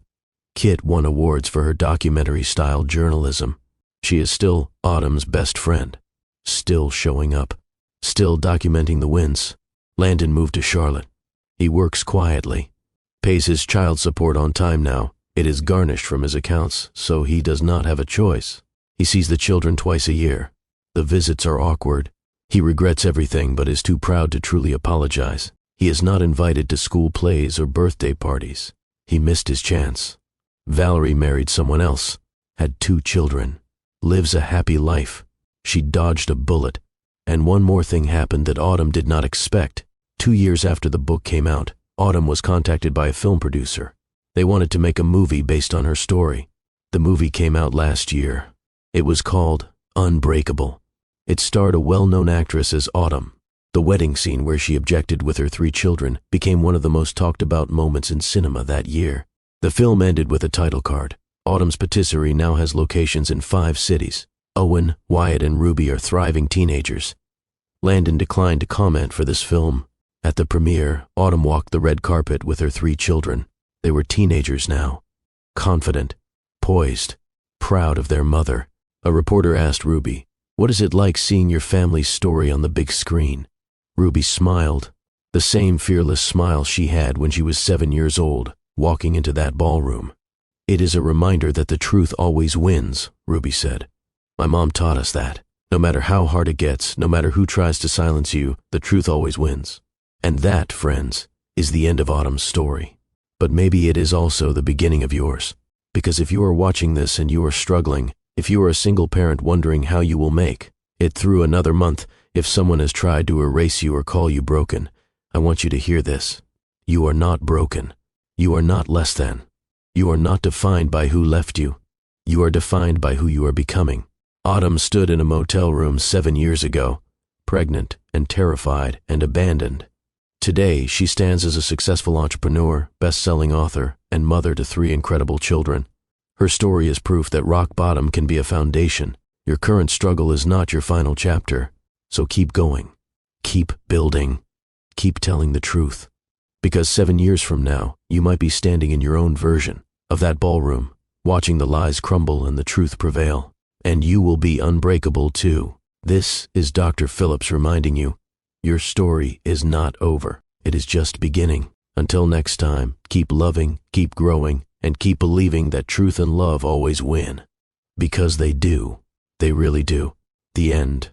Kit won awards for her documentary-style journalism. She is still Autumn's best friend, still showing up, still documenting the wins. Landon moved to Charlotte. He works quietly, pays his child support on time now. It is garnished from his accounts, so he does not have a choice. He sees the children twice a year. The visits are awkward. He regrets everything but is too proud to truly apologize. He is not invited to school plays or birthday parties. He missed his chance. Valerie married someone else, had 2 children, lives a happy life. She dodged a bullet. And one more thing happened that Autumn did not expect. 2 years after the book came out, Autumn was contacted by a film producer. They wanted to make a movie based on her story. The movie came out last year. It was called Unbreakable. It starred a well-known actress as Autumn. The wedding scene where she objected with her 3 children became one of the most talked-about moments in cinema that year. The film ended with a title card. Autumn's patisserie now has locations in 5 cities. Owen, Wyatt, and Ruby are thriving teenagers. Landon declined to comment for this film. At the premiere, Autumn walked the red carpet with her 3 children. They were teenagers now, confident, poised, proud of their mother. A reporter asked Ruby, "What is it like seeing your family's story on the big screen?" Ruby smiled, the same fearless smile she had when she was 7 years old, walking into that ballroom. "It is a reminder that the truth always wins," Ruby said. "My mom taught us that. No matter how hard it gets, no matter who tries to silence you, the truth always wins." And that, friends, is the end of Autumn's story. But maybe it is also the beginning of yours. Because if you are watching this and you are struggling, if you are a single parent wondering how you will make it through another month, if someone has tried to erase you or call you broken, I want you to hear this. You are not broken. You are not less than. You are not defined by who left you. You are defined by who you are becoming. Autumn stood in a motel room 7 years ago, pregnant and terrified and abandoned. Today, she stands as a successful entrepreneur, best-selling author, and mother to 3 incredible children. Her story is proof that rock bottom can be a foundation. Your current struggle is not your final chapter, so keep going. Keep building. Keep telling the truth. Because 7 years from now, you might be standing in your own version of that ballroom, watching the lies crumble and the truth prevail. And you will be unbreakable too. This is Dr. Phillips reminding you, your story is not over. It is just beginning. Until next time, keep loving, keep growing, and keep believing that truth and love always win. Because they do. They really do. The end.